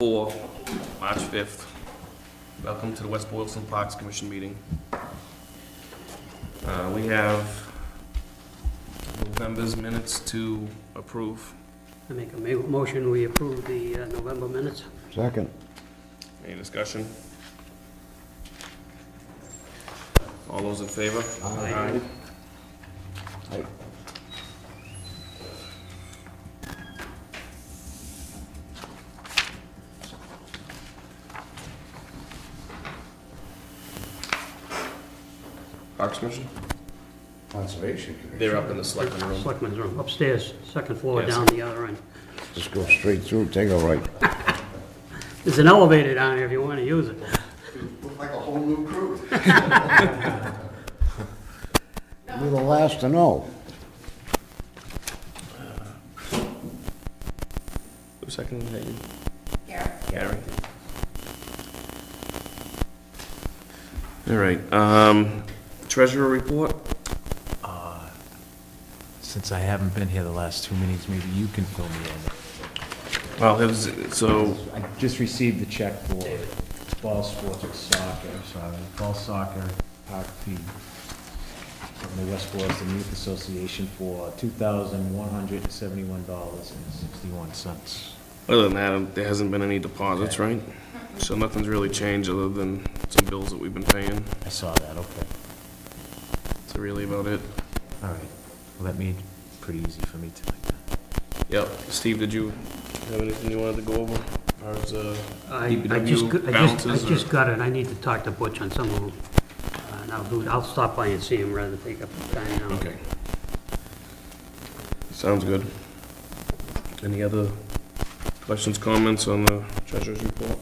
For March 5th. Welcome to the West Boylston Parks Commission meeting. We have November's minutes to approve. I make a motion, we approve the November minutes. Second. Any discussion? All those in favor? Aye. Aye. Parks Commission? Conservation Commission. They're up in the selectmen room. Selectmen's room, upstairs, second floor, Yes. down the other end. Just go straight through, take a right. There's an elevator down here if you want to use it. Look like a whole new crew. You're the last to know. Who seconded that? You? Gary. Gary. All right. Treasurer report? Since I haven't been here the last 2 meetings, maybe you can fill me in. Well, it was, so, I just received the check for fall sports and soccer, fall soccer park fee from the West Boylston Youth Association for $2,171.61. other than that, there hasn't been any deposits, right? So nothing's really changed other than some bills that we've been paying. I saw that, okay. That's really about it. All right. Well, that made it pretty easy for me tonight then. Yep. Steve, did you have anything you wanted to go over? As far as, I DPW balances? just got it, I need to talk to Butch on some of them. And I'll stop by and see him rather than take up the time now. Okay. Sounds good. Any other questions, comments on the treasurer's report?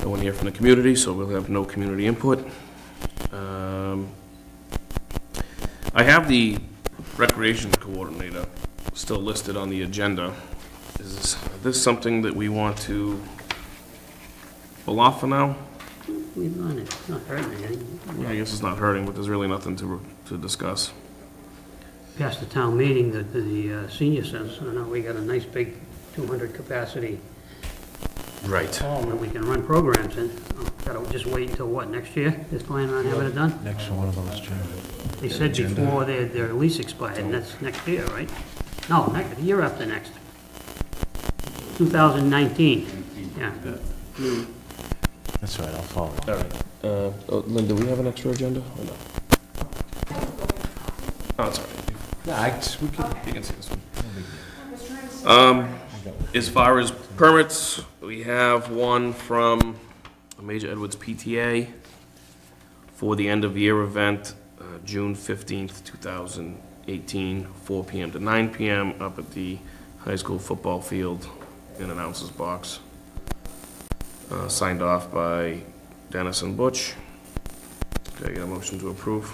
No one here from the community, so we'll have no community input. I have the recreation coordinator still listed on the agenda. Is this something that we want to pull off for now? We've done it, it's not hurting anything. Yeah, I guess it's not hurting, but there's really nothing to discuss. Past the town meeting, the senior center, so now we got a nice big 200 capacity Right. hall that we can run programs in. Gotta just wait until what, next year? They're planning on having it done? Next one of those, Jim. They said before their lease expired, and that's next year, right? No, the year after next. 2019, yeah. That's all right, I'll follow up. All right. Lynn, do we have an extra agenda or no? Oh, it's all right. Yeah, we can. You can see this one. As far as permits, we have one from Major Edwards PTA for the end-of-year event, June 15th, 2018, 4 p.m. to 9 p.m. up at the high school football field in an ounces box. Signed off by Dennis and Butch. Okay, I got a motion to approve.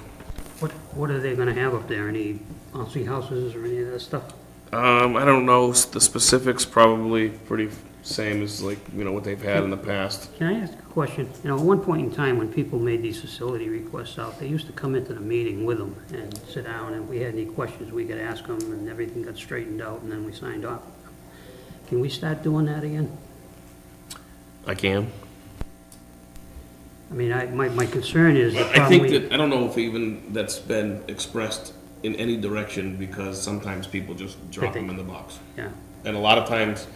What are they gonna have up there? Any bouncy houses or any of that stuff? I don't know the specifics, probably pretty same as like, what they've had in the past. Can I ask a question? At one point in time, when people made these facility requests out, they used to come into the meeting with them and sit down, and if we had any questions, we could ask them, and everything got straightened out, and then we signed off. Can we start doing that again? I can. I mean, my concern is the I problem think we... that, I don't know if even that's been expressed in any direction, because sometimes people just drop them in the box. Yeah, And a lot of times,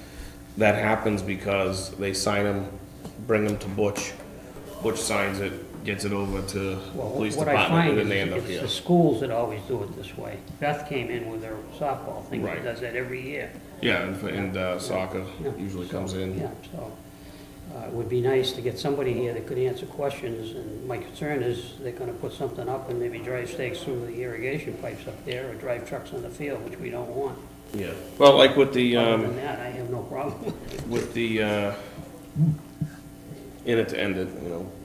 that happens because they sign them, bring them to Butch, Butch signs it, gets it over to well, police what I department, find and is then they end up it's here. the schools that always do it this way. Beth came in with her softball thing, she Right. does that every year. Yeah, and soccer Yeah. usually comes in. Yeah, so, it would be nice to get somebody here that could answer questions, and my concern is they're gonna put something up and maybe drive stakes through the irrigation pipes up there, or drive trucks on the field, which we don't want. Yeah, well, like with the, Other than that, I have no problem with it. with the, in it to end it,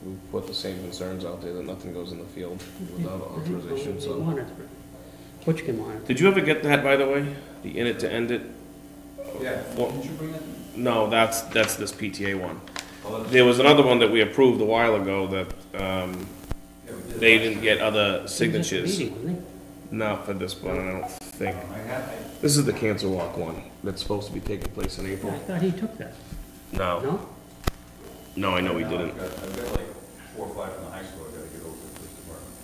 we put the same concerns out there that nothing goes in the field without authorization, We so. monitor it. Butch can monitor. Did you ever get that, by the way? The in it to end it? Yeah, Well, did you bring it? No, that's this PTA one. There was another one that we approved a while ago that, Yeah, we did. they didn't get other He was at the signatures. meeting, wasn't he? Not for this one, I don't think. I This is the Cancer Walk one that's supposed to be taking place in I April. thought he took that, No, no? no, I know he Now didn't. I've got like 4 or 5 from the high school I gotta get over to the police department.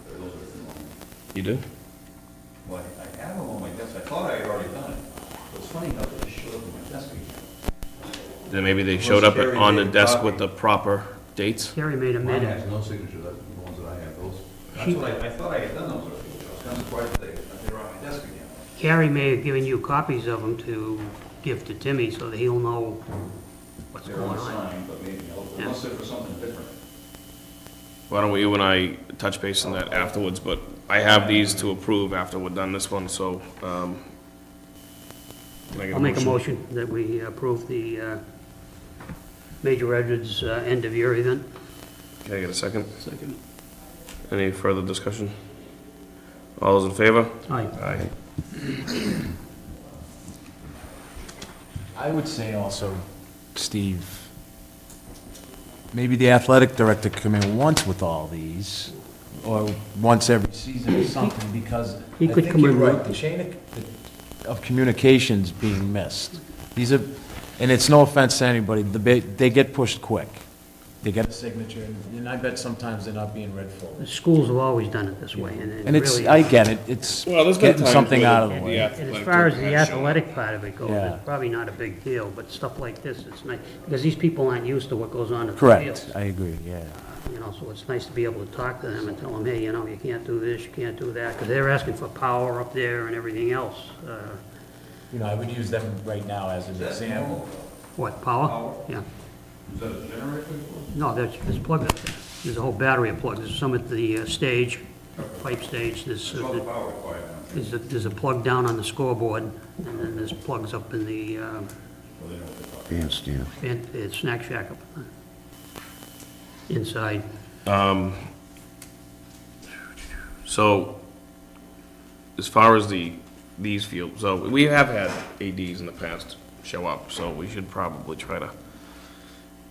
Those are the moment. You do? Well, I have them on my desk. I thought I had already done it. But it's funny enough, they just showed up on my desk again. Then maybe they showed up Carrie on the made a desk copy. with the proper dates? Carrie made a Mine minute. has no signature, that's the ones that I have, those. That's what I thought I had done those already. I was kind of surprised that they were on my desk again. Carrie may have given you copies of them to give to Timmy so that he'll know what's They're going on on. sign, but maybe, Yeah. unless they're for something different. Why don't you and I touch base on that afterwards, but I have these to approve after we're done this one, so, can I get I'll make a motion that we approve the Major Edwards end-of-year event. Can I get a second? Second. Any further discussion? All those in favor? Aye. Aye. I would say also, Steve, maybe the athletic director come in once with all these, or once every season or something, because I He could think come you're in right, with- the chain of communications being missed. These are, and it's no offense to anybody, they get pushed quick. They get a signature, and I bet sometimes they're not being read full. The schools have always done it this way, and it And it's, really... I get it, it's Well, there's been getting times something where out of the- the the way. ath- And as athletic far as director the has shown athletic part of it goes, Yeah. it's probably not a big deal, but stuff like this, it's nice, because these people aren't used to what goes on at the Correct, fields. I agree, yeah. You know, so it's nice to be able to talk to them and tell them, hey, you know, you can't do this, you can't do that, because they're asking for power up there and everything else. You know, I would use them right now as an example. What, power? Power? Yeah. Is that a generator? No, there's plug up there. There's a whole battery of plugs. There's some at the stage, pipe stage, It's all the power required now. there's a plug down on the scoreboard, and then there's plugs up in the Well, they know what they're talking Bandstand. snack shack up inside. So, as far as these fields, so we have had ADs in the past show up, so we should probably try to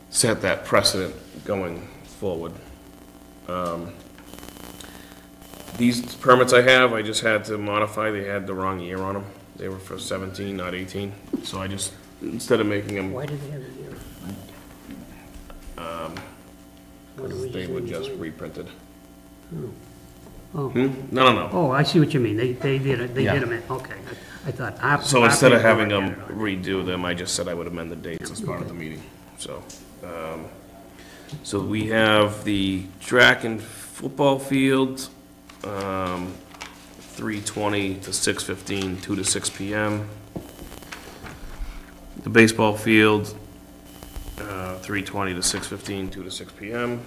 set that precedent going forward. These permits I have, I just had to modify, they had the wrong year on them. They were for 17, not 18, so I just, instead of making them, Why did they have it here? Why don't we they were leave it just blank? reprinted. Oh, No, no, no. oh, I see what you mean. They did it, they Yeah. did them, okay. I thought. after- So instead of after having they them did it. redo them, I just said I would amend the dates as part of the meeting, so. So we have the track and football field, 3:20 to 6:15, 2 to 6 PM. The baseball field, 3:20 to 6:15, 2 to 6 PM.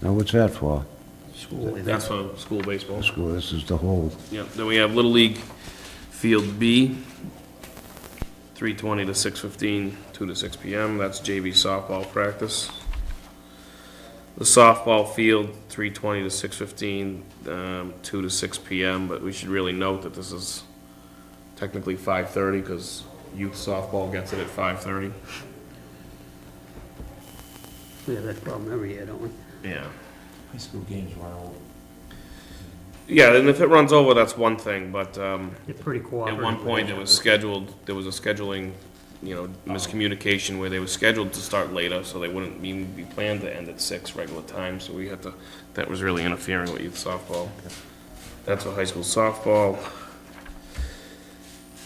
Now, what's that for? School event. That's for school baseball. School, this is the whole, Yep, then we have Little League Field B, 3:20 to 6:15, 2 to 6 PM, that's JV softball practice. The softball field, 3:20 to 6:15, 2 to 6 PM, but we should really note that this is technically 5:30, because youth softball gets it at 5:30. We have that problem every year, don't we? Yeah. High school games run over. Yeah, and if it runs over, that's one thing, but, They're pretty at cooperative. one point, there was a scheduling, miscommunication where they were scheduled to start later, so they wouldn't even be planned to end at 6 regular time, so we had to, that was really interfering with youth softball. That's for high school softball.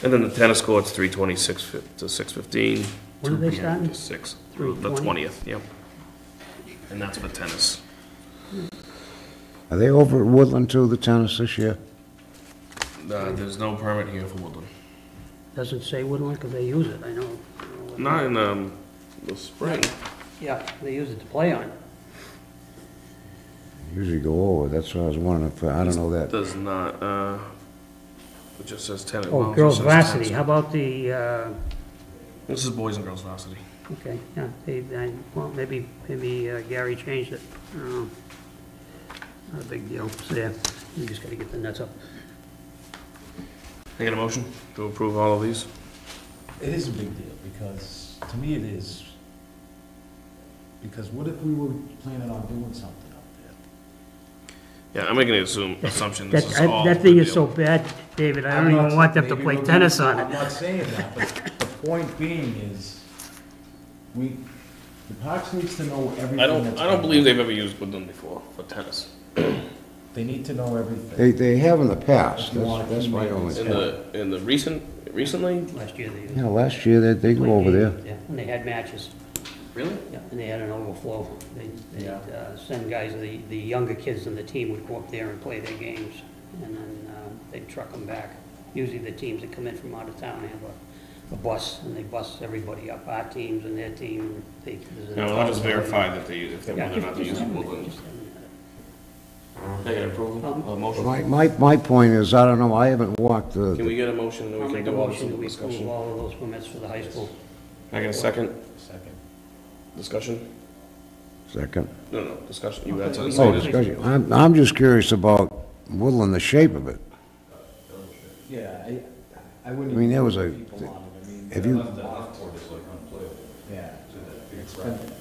And then the tennis court's 3:26 to 6:15. When are they 2 p.m. starting? to 6. The 3:20? 20th, yep. And that's for tennis. are they over at Woodland too, the tennis this year? There's no permit here for Woodland. Doesn't say Woodland, because they use it, I know. Not in, the spring. Yeah, they use it to play on. Usually go over, that's what I was wondering, if I don't know that. Does not, it just says tennis. Oh, girls varsity, how about the, This is boys and girls varsity. okay, yeah, well, maybe Gary changed it. I don't know. Not a big deal. So, yeah, we just gotta get the nets up. I get a motion to approve all of these? It is a big deal, because, to me it is, because what if we were planning on doing something up there? Yeah, I'm making an assumption this is all. That thing good is so deal. bad, David, I don't I'm even not- want them to maybe play we'll tennis do- on I'm it. not saying that, but the point being is, the Parks needs to know everything I that's. don't believe they've ever used Woodland before for tennis. They need to know everything. They have in the past, If you want that's my only. In the recently? Last year they used. Yeah, last year, they go over there. Yeah, and they had matches. Really? Yeah, and they had an overflow. They'd Yeah. send guys, the younger kids in the team would go up there and play their games, and then they'd truck them back. Usually the teams that come in from out of town have a bus, and they bus everybody up, our teams and their team. No, I'll just verify that they, if they're Yeah, whether or not they use Woodland. Can I get approval, a motion? My point is, I don't know, I haven't walked Can the, we get a motion that I'll we make can a do all this motion that in we approve discussion? all of those permits for the high school. Can I get a second Second. discussion? second. No, discussion, you had something to Oh, say? discussion. I'm just curious about Woodland, the shape of it. Yeah, I wouldn't. I mean, there was even a- put people on it. I mean, Have you, The half court is like unplayable. Yeah. It's that big crowd.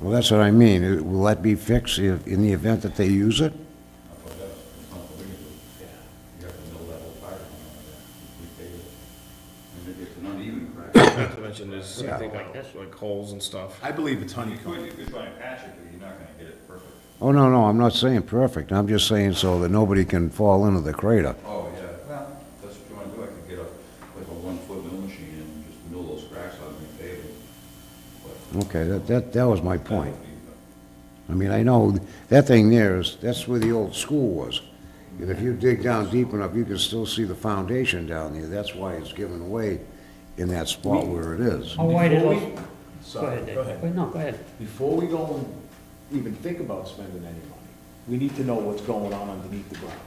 well, that's what I mean. Will that be fixed in the event that they use it? I thought that was unbelievable. You have to know that whole fire. We pay it. And it's an uneven crack. Not to mention there's, I think, Like this? like holes and stuff. I believe it's You honeycomb. could try and patch it, but you're not gonna get it perfect. Oh, no, I'm not saying perfect. I'm just saying so that nobody can fall into the crater. Oh, yeah, well, that's what you wanna do, I could get like a 1-foot mill machine and just mill those cracks out and repave it. Okay, that was my point. I mean, I know that thing there that's where the old school was. And if you dig down deep enough, you can still see the foundation down there. That's why it's given way in that spot where it is. How wide are Before those? we- Go Sorry, ahead, Dave. go ahead. No, go ahead. Before we go and even think about spending any money, we need to know what's going on underneath the ground.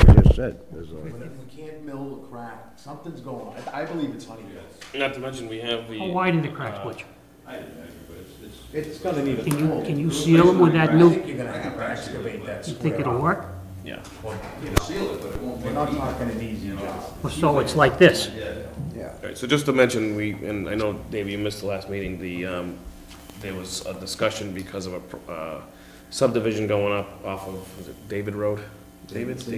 I just said, there's a, We can't mill a crack, something's going on. I believe it's honeycomb. Not to mention, we have the. How wide are the cracks, Butch? I didn't measure, but it's. It's gonna need a. Can you seal them with that I new, think you're gonna have to excavate that you square. think it'll work? Yeah. You can seal it, but it won't. We're not talking an easy job. Or so it's like this? yeah. All right, so just to mention, and I know, Dave, you missed the last meeting, there was a discussion because of a subdivision going up off of, was it Davidson Road? Davidson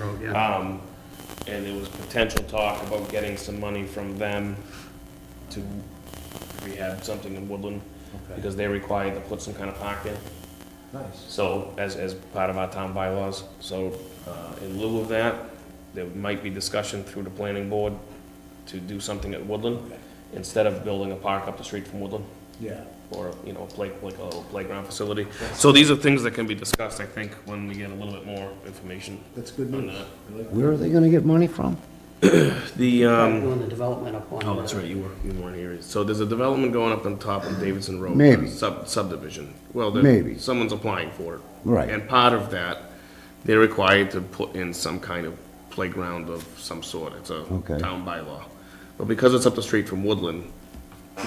Road, yeah. And there was potential talk about getting some money from them to rehab something in Woodland, because they're required to put some kind of park in. Nice. So, as part of our town bylaws, so, in lieu of that, there might be discussion through the planning board to do something at Woodland, instead of building a park up the street from Woodland, Yeah. or, you know, like a little playground facility. So these are things that can be discussed, I think, when we get a little bit more information That's good on news. that. I like Where are they gonna get money from? The, Doing the development up on. oh, that's right, you weren't here. So there's a development going up on top of Davidson Road. Maybe. Subdivision. Well, Maybe. someone's applying for it. Right. And part of that, they're required to put in some kind of playground of some sort. It's a Okay. town bylaw. But because it's up the street from Woodland,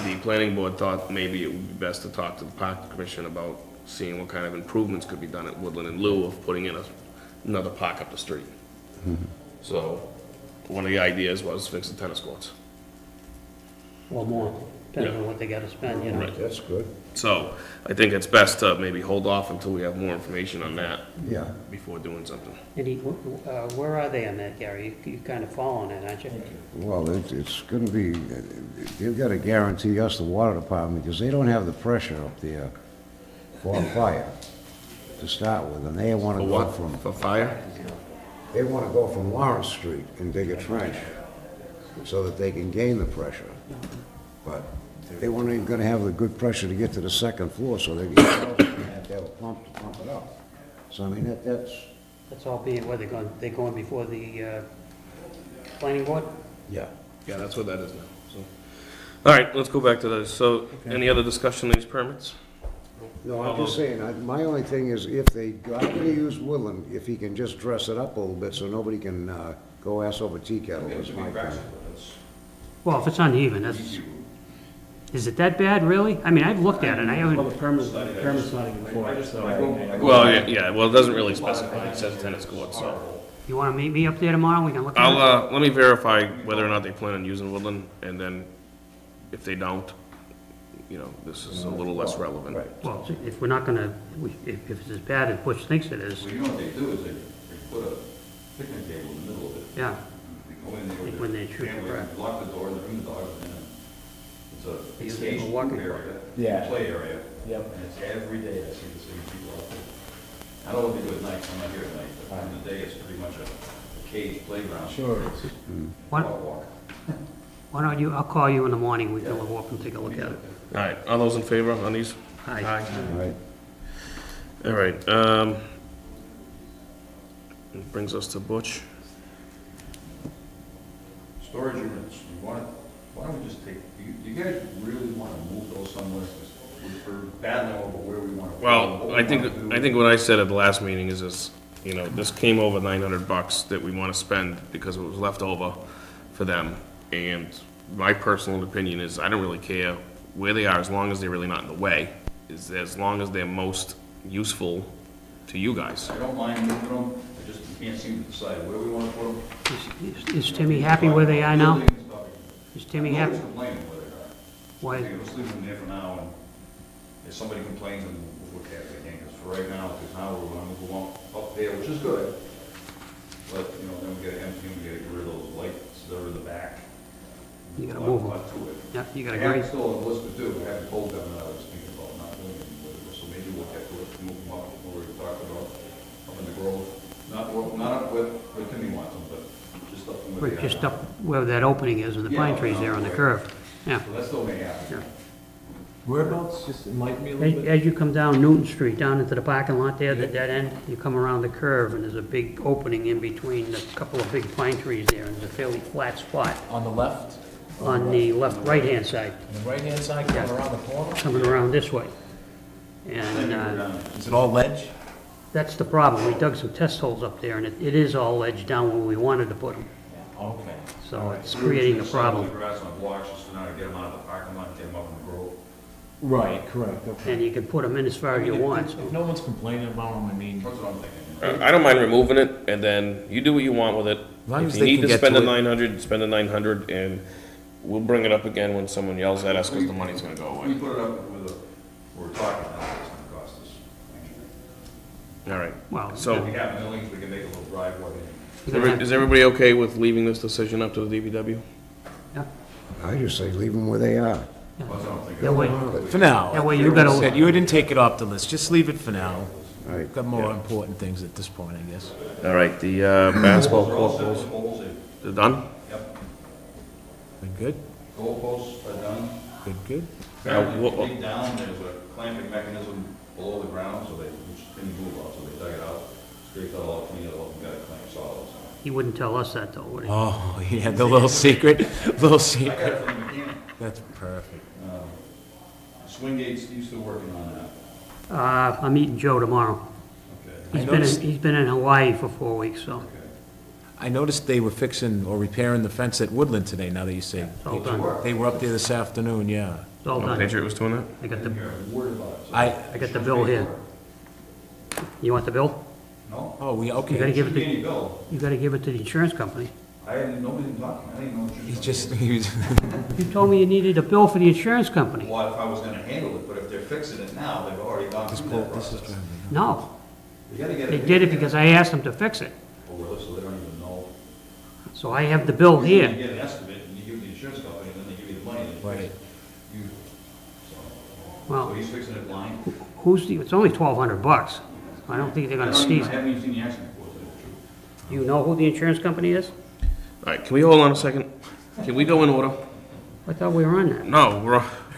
the planning board thought maybe it would be best to talk to the park commission about seeing what kind of improvements could be done at Woodland in lieu of putting in another park up the street. So, one of the ideas was fix the tennis courts. Or more, depending on what they gotta spend, you know. Right. That's good. So, I think it's best to maybe hold off until we have more information on that Yeah. before doing something. Where are they on that, Gary? You kind of following it, aren't you? Well, it's gonna be, they've gotta guarantee us, the water department, because they don't have the pressure up there for fire to start with, and they wanna For go what? from, For fire? they wanna go from Lawrence Street and dig a trench so that they can gain the pressure. But they weren't even gonna have the good pressure to get to the second floor, so they're gonna have to have a pump to pump it up. So I mean, that's, That's all being, where they're going before the planning board? yeah. Yeah, that's what that is now, so. All right, let's go back to this. So, any other discussion on these permits? No, I'm just saying, my only thing is if they got to use Woodland, if he can just dress it up a little bit so nobody can go ass over tea kettle, It's is a my big cracks, point. but that's. Well, if it's uneven, that's, is it that bad, really? I mean, I've looked at it, and I Well, haven't, the permit's not even for it, so. Well, yeah, well, it doesn't really specify, it says tennis court, so. you wanna meet me up there tomorrow, we can look at it? Let me verify whether or not they plan on using Woodland, and then if they don't, you know, this is a little less relevant. Well, if we're not gonna, if it's as bad as Butch thinks it is, Well, you know what they do is they put a picnic table in the middle of it. yeah, They go in there with when their they shoot family, crap. lock the door, they bring the dogs in. They It's use it a as a caged walking area, Yeah. play area. Yep. And it's every day I see the same people out there. I don't know what they do at night, I'm not here at night, but in the day it's pretty much a caged playground. Sure. It's Why dog walk. why don't you, I'll call you in the morning, we can go up and take a look at it. All right, all those in favor on these? Aye. Right. All right, it brings us to Butch. Storage units, why don't we just take, you guys really wanna move those somewhere? We're battling over where we wanna. Well, I think what I said at the last meeting is, you know, this came over $900 that we want to spend because it was left over for them. And my personal opinion is, I don't really care where they are, as long as they're really not in the way, is as long as they're most useful to you guys. I don't mind moving them, I just can't seem to decide where we wanna put them. Is Timmy happy where they are now? Is Timmy happy? Nobody's complaining where they are. Why, Okay, let's leave them there for now, and if somebody complains, then we'll look at it again, because for right now, because now we're gonna move them up there, which is good. But, you know, then we gotta empty them, we gotta get rid of those lights that are in the back. You gotta move 'em. Lot to it. yeah, you I gotta agree. have still on the list to do, I haven't told them that I was thinking about not doing anything with it, so maybe we'll get to it, move them up, where we talked about, up in the Grove. Not up where Timmy wants them, but just up in where they are Just now. up where that opening is and the pine trees there on the curve. Yeah. So that still may happen. Yeah. Whereabouts, just enlighten me a little bit? As you come down Newton Street, down into the parking lot there, the dead end, you come around the curve, and there's a big opening in between a couple of big pine trees there, and it's a fairly flat spot On the left? on the left, right-hand side, On the right-hand side, coming around the corner? coming around this way. Then And you go down. Is it all ledge? that's the problem. We dug some test holes up there, and it is all ledged down where we wanted to put them. Okay. So it's creating a Some of problem. the grass on blocks, just to now get them out of the parking lot, get them up in the Grove. Right, correct, okay. And you can put them in as far as you want, so. If no one's complaining about them, I mean, That's what I'm thinking. I don't mind removing it, and then you do what you want with it. long If as you they need can to get spend to the it. 900, spend the 900, and we'll bring it up again when someone yells at us, because the money's gonna go We away. put it up with a, we're talking, now it's gonna cost us. All right, Well, so, If we have millions, we can make a little driveway. is everybody okay with leaving this decision up to the DPW? I just say leave them where they are. That's what I'm thinking. that way, for now. that way you gotta, Said you didn't take it off the list, just leave it for now. Right. Got more important things at this point, I guess. All right, the basketball They're all court set, goals, the poles, they're done? yep, Good, good, goalposts are done. good, good. Apparently, what- deep down, there's a clamping mechanism below the ground, so they, which didn't move out, so they dug it out, scraped out all, cleaned it all, and got it clamped solid, so. he wouldn't tell us that though, would he? Oh, he had the little secret, little I secret. got it from the mechanic. That's perfect. Swing gates, you still working on that? I'm meeting Joe tomorrow. Okay. He's been in Hawaii for 4 weeks, so. Okay. I noticed they were fixing or repairing the fence at Woodland today, now that you say. all done. They were up there this afternoon, yeah. It's all Oh, done. Patriot was doing that? I got the, You're worried about it, so. I, got the bill here. You want the bill? No? oh, we, You gotta okay. give Should be it to, any bill. you gotta give it to the insurance company. I didn't, nobody didn't talk to me, I didn't know what you. He's just, he was, You told me you needed a bill for the insurance company. Well, if I was gonna handle it, but if they're fixing it now, they've already gone this through pull, that this is process. driving me nuts. No, You gotta get they it. did it because I asked them to fix it. Oh, really, so they don't even know. So I have the bill You here. get an estimate, and you give the insurance company, and then they give you the money, and they fix Right. it. You, so Well, he's fixing it blind. who's the, it's only $1,200. I don't think they're I gonna don't even- sneeze. I haven't even seen the accident report, to tell you the truth. Do you know who the insurance company is? All right, can we hold on a second? Can we go in order? I thought we were on that. No,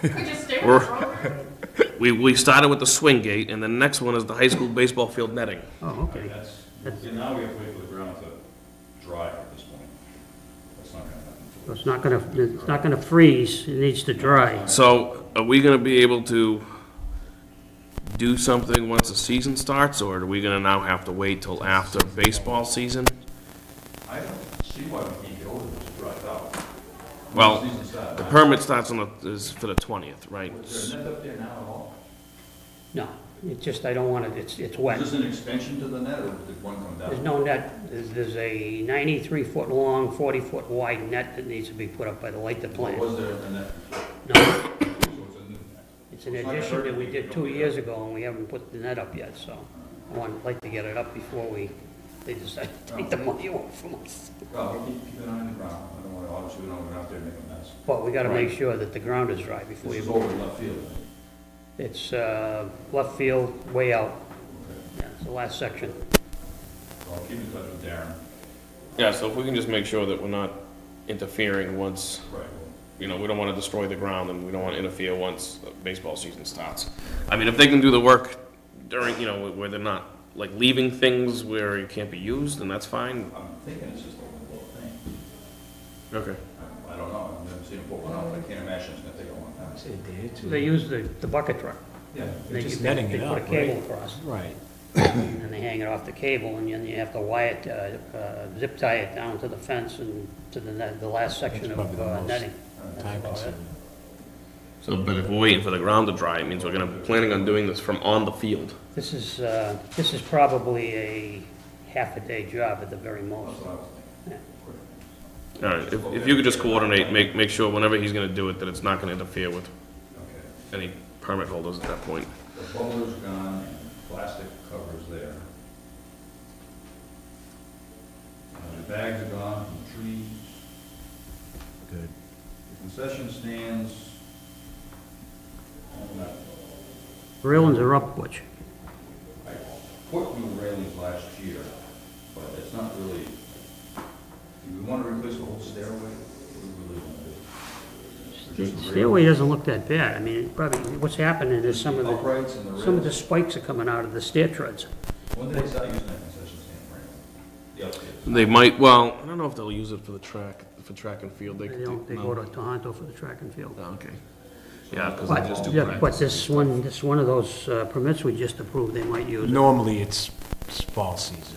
We just stay We're- with the program. we started with the swing gate, and the next one is the high school baseball field netting. Oh, okay. That's, and now we have to wait for the ground to dry at this point. That's not gonna happen. So it's not gonna freeze, it needs to dry. So, are we gonna be able to do something once the season starts, or are we gonna now have to wait till after baseball season? I don't see why we can't get over this dried out. Well, When the season starts. The permit starts on the, is for the 20th, right? Is there a net up there now at all? No, it's just, I don't want it, it's wet. Is this an extension to the net, or did one come down? There's no net, there's a 93-foot long, 40-foot wide net that needs to be put up by the light the Or plant. was there a net before? No, So it's a new, It's an addition that we did 2 years ago, and we haven't put the net up yet, so I'd like to get it up before they decide to take the money away from us. Well, we'll keep an eye on the ground. I don't want to, obviously, we don't want to go out there and make a mess. But we gotta make sure that the ground is dry before This you is move. over in left field. It's left field, way out. Okay. Yeah, it's the last section. So I'll keep in touch with Darren. Yeah, so if we can just make sure that we're not interfering once, Right. you know, we don't want to destroy the ground, and we don't want to interfere once the baseball season starts. I mean, if they can do the work during, you know, where they're not, like, leaving things where it can't be used, then that's fine. I'm thinking it's just a little thing. Okay. I don't know. I've never seen it put one out, but I can't imagine it's gonna take a long time. Say a day or two. They use the bucket truck. Yeah. They- just they- netting it They up, put a cable right? across, Right. and they hang it off the cable, and then you have to wire it, zip tie it down to the fence and to the last section That's of probably the most netting. That's Time about it. consuming. So, but if we're waiting for the ground to dry, it means we're planning on doing this from on the field. This is probably a half a day job at the very most. That's what I was thinking. All right, if you could just coordinate, make sure whenever he's gonna do it, that it's not gonna interfere with Okay. any permit holders at that point. The bubbler's gone and plastic covers there. The bags are gone from the trees. Good. The concession stands. On that. Railings are up, Butch. I put new railings last year, but it's not really, do we want to replace the whole stairway? What do we really want to do? Or just the Stairway doesn't look that bad. I mean, probably, what's happening is some of railings? the, Uprights and the rails. some of the spikes are coming out of the stair treads. When did they start using that concession stand railing? The upstairs. They might, well, I don't know if they'll use it for the track and field. They don't, they no. go to Tohoto for the track and field. Oh, okay. Yeah, because they just do But, practice. but this one of those permits we just approved, they might use it. Normally, it's fall season.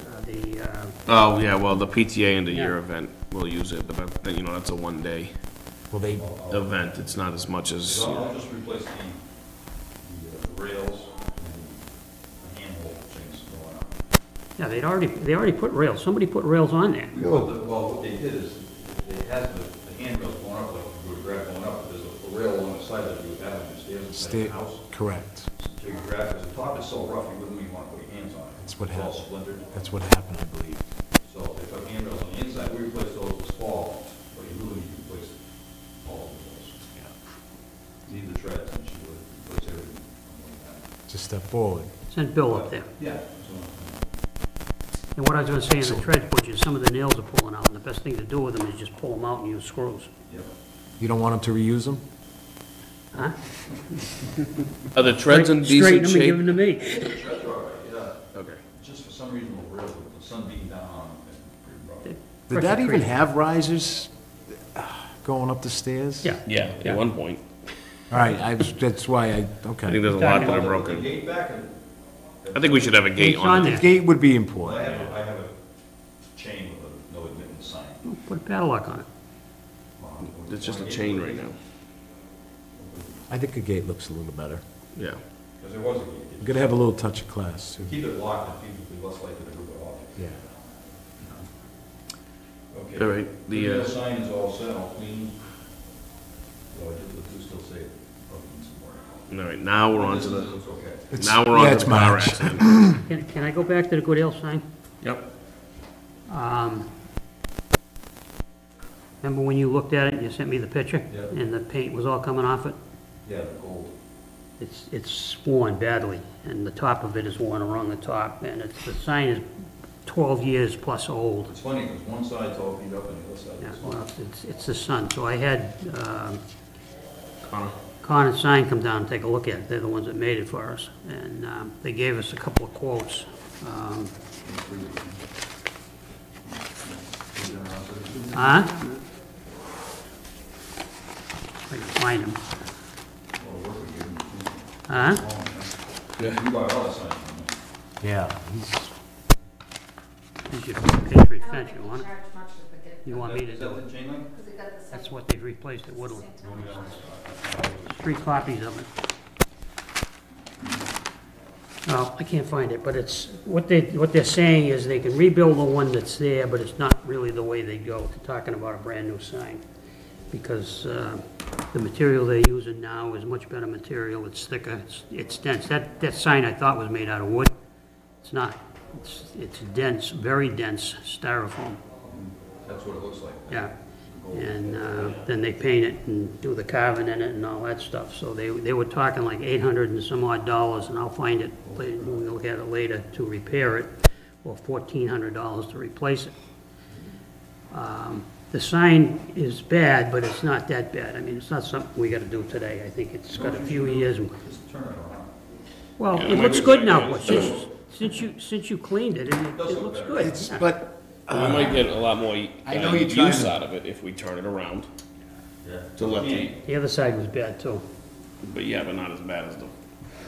Oh, yeah, well, the PTA and the year Yeah. event will use it, but that, you know, that's a one-day Well, they, event. It's not as much as, So you know. I'll just replace the rails and the handhold things going up. Yeah, they already put rails. Somebody put rails on there. Well, what they did is, they had the handrails going up, like you would grab going up, there's a rail along the side that you would have on your stairs inside stay, the house. correct. So you grab, because the top is so rough, you wouldn't even want to put your hands on it. That's what It's all happened. splintered. That's what happened, I believe. So they put handrails on the inside, we replaced those this fall, but you really need to replace all of those. Need the treads, and she would replace everything. Just step forward. Send Bill up there. Yeah. And what I was gonna say in the tread, Butch, is some of the nails are pulling out, and the best thing to do with them is just pull them out and use screws. Yep. You don't want them to reuse them? Huh? Are the treads in Straighten decent them and give shape? them to me. The treads are all right, yeah. Okay. Just for some reason, the rails, with the sun beating down on them, it's pretty rough. Did that even have risers going up the stairs? Yeah. Yeah, Yeah. at one point. All right, that's why I think okay. there's a lot that are The broken. gate back, and I think we should have a gate Gate's on on it. there. The gate would be well, important. I have a chain with a no admittance sign. Put a padlock on it. It's just a chain right now. I think a gate looks a little better. Yeah. Because there was a We're gate. gonna have a little touch of class, too. Keep it locked, and people will be less likely to move it off. Yeah. Okay. All right, The the, sign is all set, all clean. So I do still say, probably need some more. all right, now we're on to the, Looks okay. It's- now we're yeah, on to it's the bar March. accident. Can I go back to the Goodale sign? Yep. Remember when you looked at it and you sent me the picture? Yeah. And the paint was all coming off it? Yeah, the gold. It's worn badly, and the top of it is worn around the top, and the sign is 12 years plus old. It's funny, because one side's all beat up and the other side Yeah, is well, it's the sun, so I had Connor. Con and Sign come down and take a look at it. They're the ones that made it for us, and they gave us a couple of quotes. Huh? If I can find them. Huh? You buy all the signs from them. Yeah, Here's your Patriot fence, you want it? You want me to Is do that it? the chain link? That's what they've replaced at Woodland. 3 copies of it. Well, I can't find it, but it's, what they're saying is they can rebuild the one that's there, but it's not really the way they go. They're talking about a brand-new sign. Because The material they're using now is much better material, it's thicker, it's dense. That sign I thought was made out of wood. It's not. It's dense, very dense styrofoam, That's what it looks like. yeah. And then they paint it and do the carving in it and all that stuff. So they were talking like $800 and some odd dollars, and I'll find it, we'll look at it later, to repair it, or $1,400 to replace it. The sign is bad, but it's not that bad. I mean, it's not something we gotta do today. I think it's got a few years. Just turn it around. Well, Yeah, it my looks good now, design but since you cleaned it, and it looks good. It's, Yeah. but, We might get a lot more I know you're trying use to- out of it if we turn it around Yeah. to let The other side was bad too. but yeah, but not as bad as the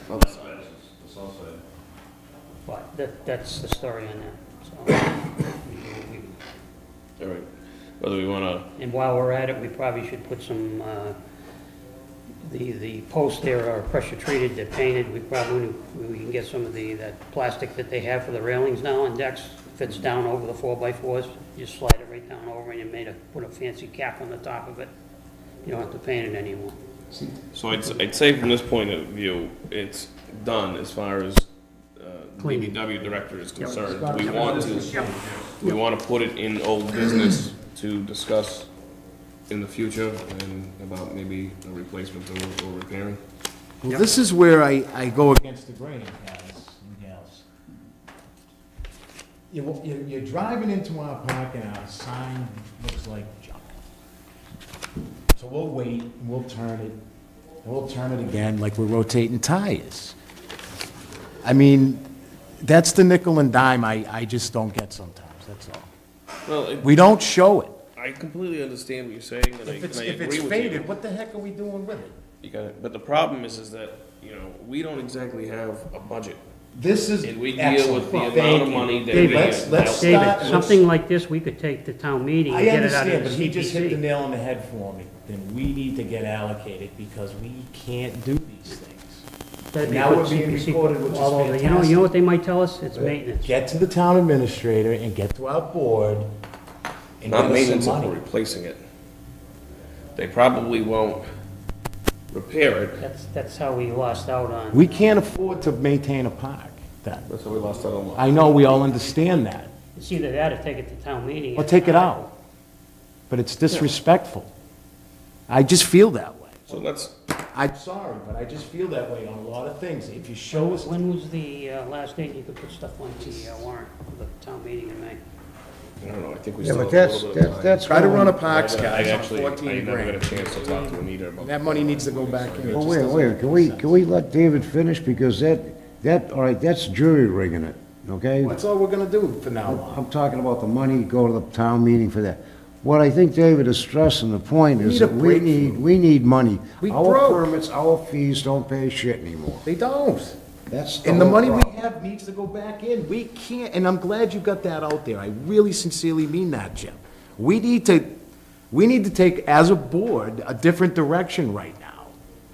other That's side. the south side. But that's the story on that, so. All right, whether we wanna, And while we're at it, we probably should put some, the posts there are pressure treated, they're painted. We can get some of that plastic that they have for the railings now on decks, fits down over the 4x4s. You slide it right down over and you put a fancy cap on the top of it. You don't have to paint it anymore. so I'd say from this point of view, it's done as far as Cleaning. DPW director is Yep. concerned. We want to put it in old business to discuss in the future and about maybe a replacement or repairing. well, this is where I go against the grain, guys and gals. You're driving into our park and our sign looks like junk. So we'll wait, and we'll turn it, and we'll turn it again like we're rotating tires. I mean, that's the nickel and dime I just don't get sometimes, that's all. Well, We don't show it. I completely understand what you're saying, and I If it's agree with you. faded, what the heck are we doing with it? You got it. But the problem is that, we don't exactly have a budget. This is And we deal excellent. with the amount Thank of you. money that David, we let's have. start- David, something like this, we could take to town meeting and I get it out understand, of but the he just hit the CPC. nail on the head for me. Then we need to get allocated because we can't do these things. That'd be Now what we're being CPC recorded, which is all over. You know fantastic. what they might tell us? It's maintenance. Get to the town administrator and get to our board and Not get us maintenance some if we're money. replacing it. They probably won't repair it. That's how we lost out on. We can't afford to maintain a park, then. That's how we lost out on what? I know, we all understand that. It's either that or take it to town meeting. Or take it out. But it's disrespectful. I just feel that way. So let's, I'm sorry, but I just feel that way on a lot of things. If you show us, When was the last date you could put stuff on the warrant for the town meeting in May? I don't know, I think we Yeah, still but have a little bit of time. that's. try to run a going- parks, I guys, on actually, I 14 never got a grand. chance to talk to Anita about That money needs to go back in. It Well, just wait, doesn't wait, make can we sense. let David finish, because all right, that's jury rigging it, okay? That's all we're gonna do from now on. I'm talking about the money, go to the town meeting for that. What I think David is stressing, the point We is need a that breakthrough. we need money. We Our broke. permits, our fees don't pay shit anymore. They don't. That's And the whole money we problem. have needs to go back in. We can't, and I'm glad you got that out there. I really sincerely mean that, Jim. We need to take, as a board, a different direction right now.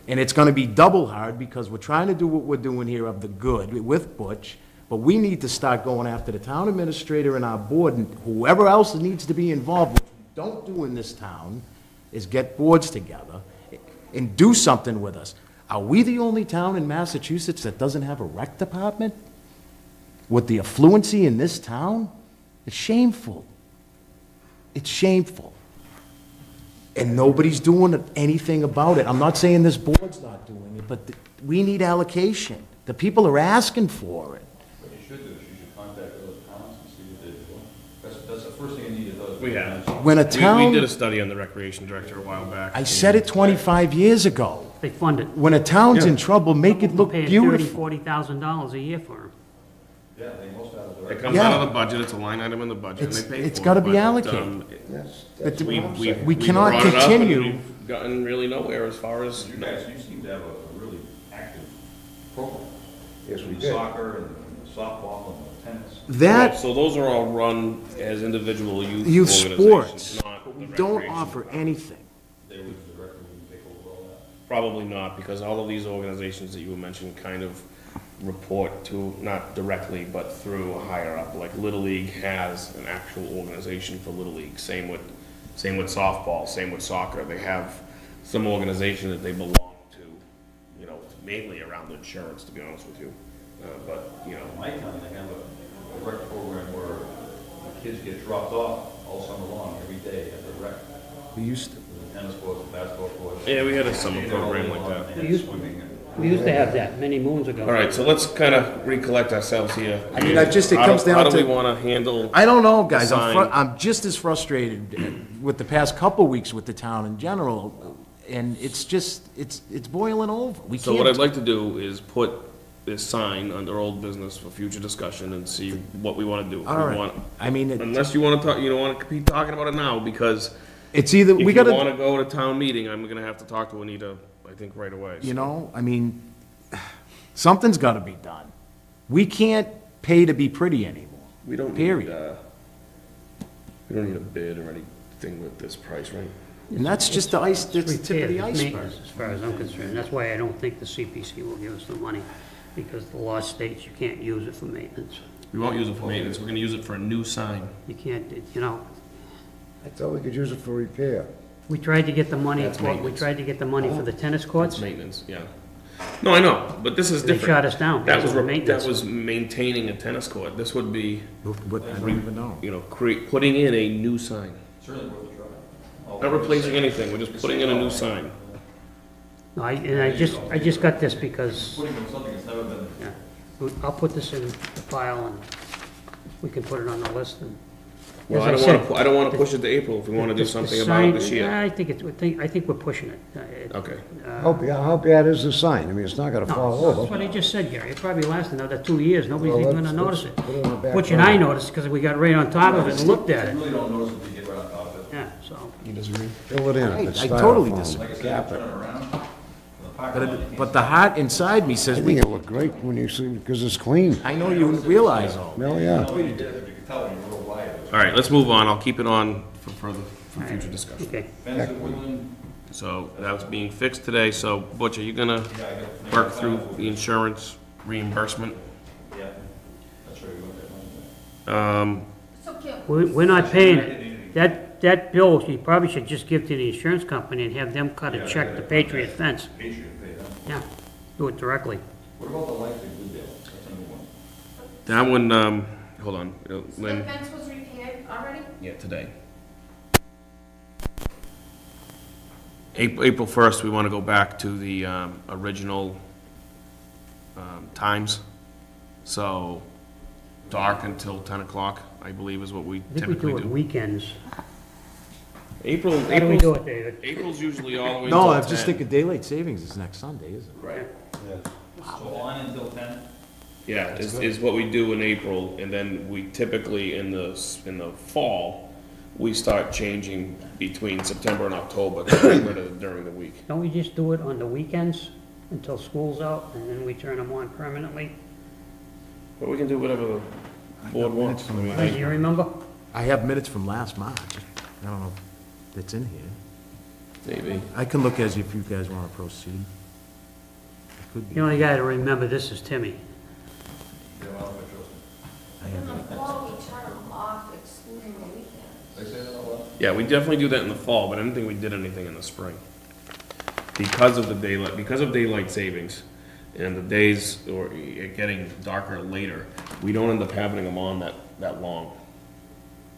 And it's gonna be double hard because we're trying to do what we're doing here of the good with Butch, but we need to start going after the town administrator and our board and whoever else needs to be involved, which we don't do in this town, is get boards together and do something with us. Are we the only town in Massachusetts that doesn't have a rec department? With the affluency in this town? It's shameful. It's shameful. And nobody's doing anything about it. I'm not saying this board's not doing it, but we need allocation. The people are asking for it. What you should do is you should contact those towns and see what they're doing. That's the first thing you need to do. We have. When a We did town, a study on the recreation director a while back. I said it 25 years ago. They fund it. When a town's in trouble, make it look Paying beautiful. $40,000 a year for them. Yeah, they most out of the. It comes out of the budget, it's a line item in the budget, and they pay for it. It's gotta be but, allocated. That's We, what I'm we, saying. We cannot brought it up, and continue. we've gotten really nowhere as far as, You guys, you seem to have a really active program. Yes, we The did. Soccer and the softball and the tennis. That, so those are all run as individual youth youth organizations, sports, not but we the don't recreation offer department. anything. They would directly take over all that. Probably not, because all of these organizations that you mentioned kind of report to, not directly, but through a higher up, like Little League has an actual organization for Little League, same with softball, same with soccer, they have some organization that they belong to, you know, mainly around insurance, to be honest with you. But, you know, In my town, they have a rec program where the kids get dropped off all summer long, every day at the rec. We used to. The tennis courts, the basketball courts. yeah, we had a summer program like that. They We had used- swimming and. We used to have that many moons ago. All right, so let's kind of recollect ourselves here. I mean, it How comes down How do we to, want to handle? I don't know, guys, Sign. I'm just as frustrated with the past couple weeks with the town in general, and it's just, it's boiling over. We So what I'd can't, like to do is put this sign under old business for future discussion and see what we want to do. If all we right, want- I mean, Unless you want to talk, you don't want to be talking about it now, because it's either, if we you want gotta, to go to town meeting, I'm gonna have to talk to Anita, I think, right away. you know, I mean, something's gotta be done. We can't pay to be pretty anymore. We don't need, Period. we don't need a bid or anything with this price, right? And that's just the ice, that's the tip of the Repairs, iceberg. maintenance, as far as I'm concerned. That's why I don't think the CPC will give us the money, because the law states you can't use it for maintenance. We won't use it for maintenance, we're gonna use it for a new sign. You can't, you know, I thought we could use it for repair. we tried to get the money, That's we maintenance. tried to get the money for the tennis It's courts. maintenance, yeah. No, I know, but this is They different. shot us down That because was, of the that maintenance. was maintaining a tennis court. This would be, What, I don't even know. you know, putting in a new sign. Certainly worth a try. Not replacing anything, we're just putting in a new sign. No, I just got this because, Putting in something that's never been. yeah, I'll put this in the file and we can put it on the list and. Well, As I said, I don't wanna push it to April if we wanna do the something about sign- it this year. I think I think we're pushing it. Okay. How bad is the sign? I mean, it's not gonna fall No, that's over. what I just said, Gary. It'll probably last another 2 years. Nobody's Well, even gonna let's notice it. put it on the back Butch and I burner. noticed because we got right on top of it and looked at it. You really don't notice if you get right on top of it. Yeah, so, You disagree? Fill it in. If it's I totally styrofoam, disagree. Like I said, cap turn it. it around. In the parking But, lot, you but the heart inside me says, I we, think it looked great when you see, because it's clean. I know you realize all. Well, yeah. can't- you did, if you could tell when you were wide. All right, let's move on. I'll keep it on for future discussion. okay. Fence at Woodland, So that's being fixed today, so Butch, are you gonna yeah, I got. work through the insurance reimbursement? Yeah, that's where we went that one. We're not paying, that bill, you probably should just give to the insurance company and have them cut a check to Patriot Fence. Patriot pay them. Yeah, do it directly. What about the lights at Bluedale? That's a new one. That one, hold on, The Lynn, fence was repaired already? yeah, today. April 1st, we wanna go back to the, original, times. So, dark until 10 o'clock, I believe is what we I think we do typically it do. weekends. April, How do we do it, David? April's usually all the way No, until I'm just 10. thinking daylight savings is next Sunday, isn't it? Right. So on until 10? Yeah, is what we do in April, and then we typically, in the fall, we start changing between September and October, to get rid of it during the week. Don't we just do it on the weekends until school's out and then we turn them on permanently? But we can do whatever the board wants. I mean, Do you remember? I have minutes from last March. I don't know if it's in here. Maybe. I can look as if you guys want to proceed. It could be. The only guy to remember this is Timmy. Yeah, well, if I trust I In have the fall, we turn them off excluding the weekends. them. They say that out loud? Yeah, we definitely do that in the fall, but I didn't think we did anything in the spring. Because of the daylight, because of daylight savings, and the days, or it getting darker later, we don't end up having them on that long.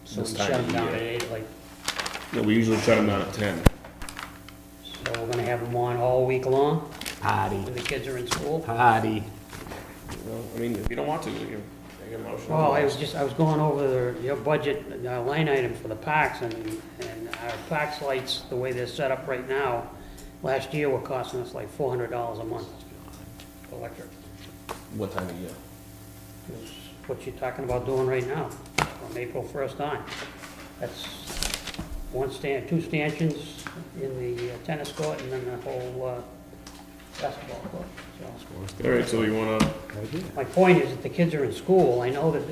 So This we time shut of them down year. at 8, like, No, we usually shut them down at 10. so we're gonna have them on all week long Party, when the kids are in school? party. Well, I mean, if you don't want to, we can make a motion. Well, I was going over your budget, line item for the parks, and our parks lights, the way they're set up right now, last year were costing us like $400 a month, electric. What time of year? Is what you're talking about doing right now, from April 1st on. That's two stanchions in the tennis court, and then the whole basketball court. So, All right, so we wanna, my point is that the kids are in school, I know that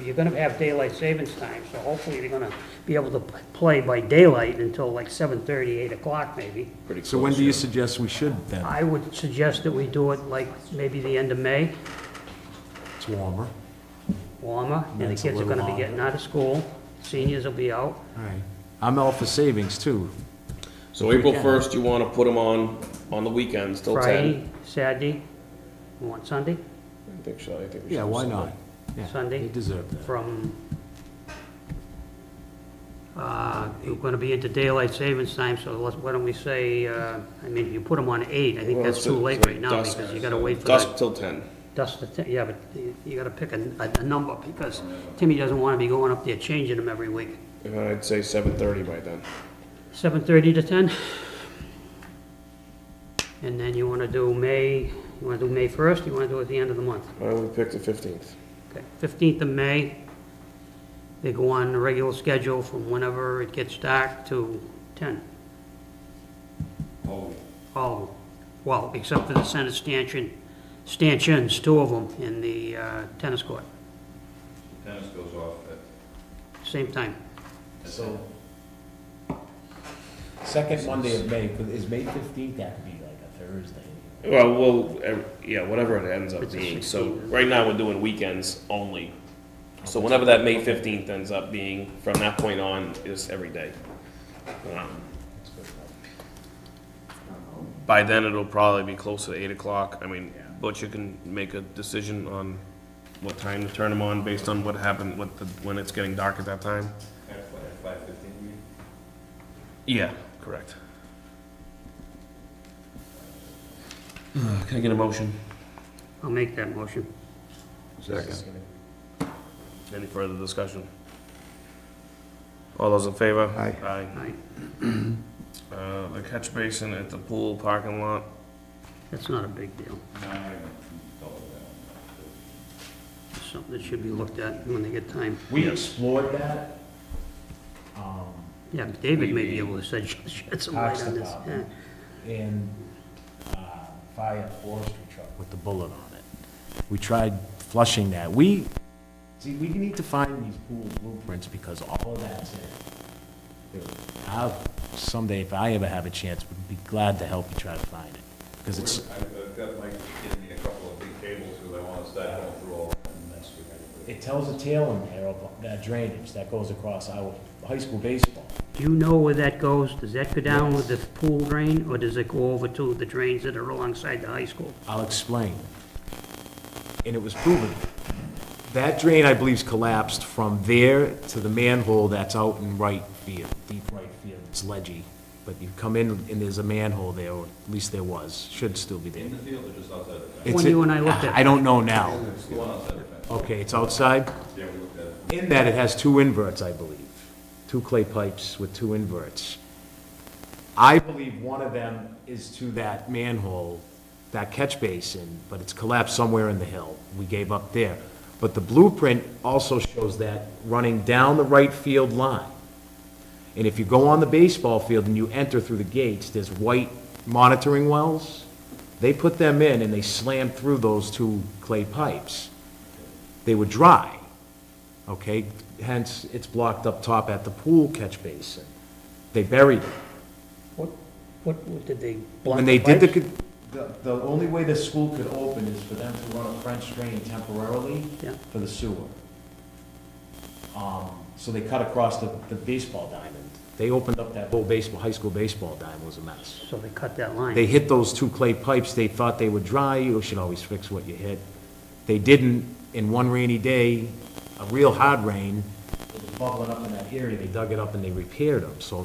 you're gonna have daylight savings time, so hopefully they're gonna be able to play by daylight until like 7:30, 8 o'clock maybe. pretty close. So when do you yeah. suggest we should then? I would suggest that we do it like maybe the end of May, It's warmer. warmer, and the That's a kids are little gonna be longer. getting out of school, seniors will be out. All right. I'm all for savings too. So April 1st, you want to put them on the weekends till 10? Friday, Saturday, you want Sunday? I think so, I think we should. Yeah, why do not? Yeah, Sunday? They deserve that. From, we're gonna be into daylight savings time, so why don't we say, I mean, if you put them on 8, I think Well, that's let's too do- late say right now, dusk. because you gotta wait for Dusk that till 10. dust to, yeah, but you gotta pick a number, because Timmy doesn't wanna be going up there changing them every week. I'd say 7:30 by then. 7:30 to 10? And then you wanna do May 1st, you wanna do it at the end of the month? Why don't we pick the 15th? Okay, 15th of May, they go on the regular schedule from whenever it gets dark to 10. Oh, All of them. Well, except for the center stanchions, 2 of them in the tennis court, tennis goes off at, same time. So, second Monday of May, is May 15th, that could be like a Thursday. Well, yeah, whatever it ends up It's the being. So 16th. right now, we're doing weekends only. So whenever that May 15th ends up being, from that point on, is every day. By then, it'll probably be closer to 8 o'clock. I mean, but you can make a decision on what time to turn them on based on what happened, when it's getting dark at that time. at 5:15. Yeah, correct. Can I get a motion? I'll make that motion. Second. Any further discussion? All those in favor? Aye. Aye. Aye. The catch basin at the pool parking lot. That's not a big deal. No, I haven't doubled It's something that should be looked at when they get time. We explored that. Yeah, David may be able to shed some light Parks on this. Department. And fire forestry truck with the bullet on it. We tried flushing that. We need to find these pool blueprints because all of that's in it. Someday, if I ever have a chance, would be glad to help you try to find it. Because it's, I've got Mike give me a couple of big tables because I want to start going through all that mess we got. it tells a tale in there of that drainage that goes across our high school baseball. Do you know where that goes? Does that go down with the pool drain, or does it go over to the drains that are alongside the high school? I'll explain. And it was proven. That drain, I believe, is collapsed from there to the manhole that's out in right field, deep right field. It's ledgy, but you come in and there's a manhole there, or at least there was, should still be there. In the field or just outside the fence? It's When you and I looked at I don't know now. It's the one outside the fence. Okay, it's outside? Yeah, we looked at it. In that, it has 2 inverts, I believe. 2 clay pipes with 2 inverts. I believe one of them is to that manhole, that catch basin, but it's collapsed somewhere in the hill. We gave up there. But the blueprint also shows that running down the right field line. And if you go on the baseball field and you enter through the gates, there's white monitoring wells. They put them in and they slammed through those 2 clay pipes. They were dry, okay? Hence, it's blocked up top at the pool catch basin. They buried it. What did they block When they the did pipes? the only way the school could open is for them to run a French drain temporarily Yeah. for the sewer. So they cut across the baseball diamond. They opened up that whole high school baseball diamond, was a mess. So they cut that line. They hit those 2 clay pipes, they thought they were dry, you should always fix what you hit. They didn't, in one rainy day, a real hard rain, it was bubbling up in that area, they dug it up and they repaired them, so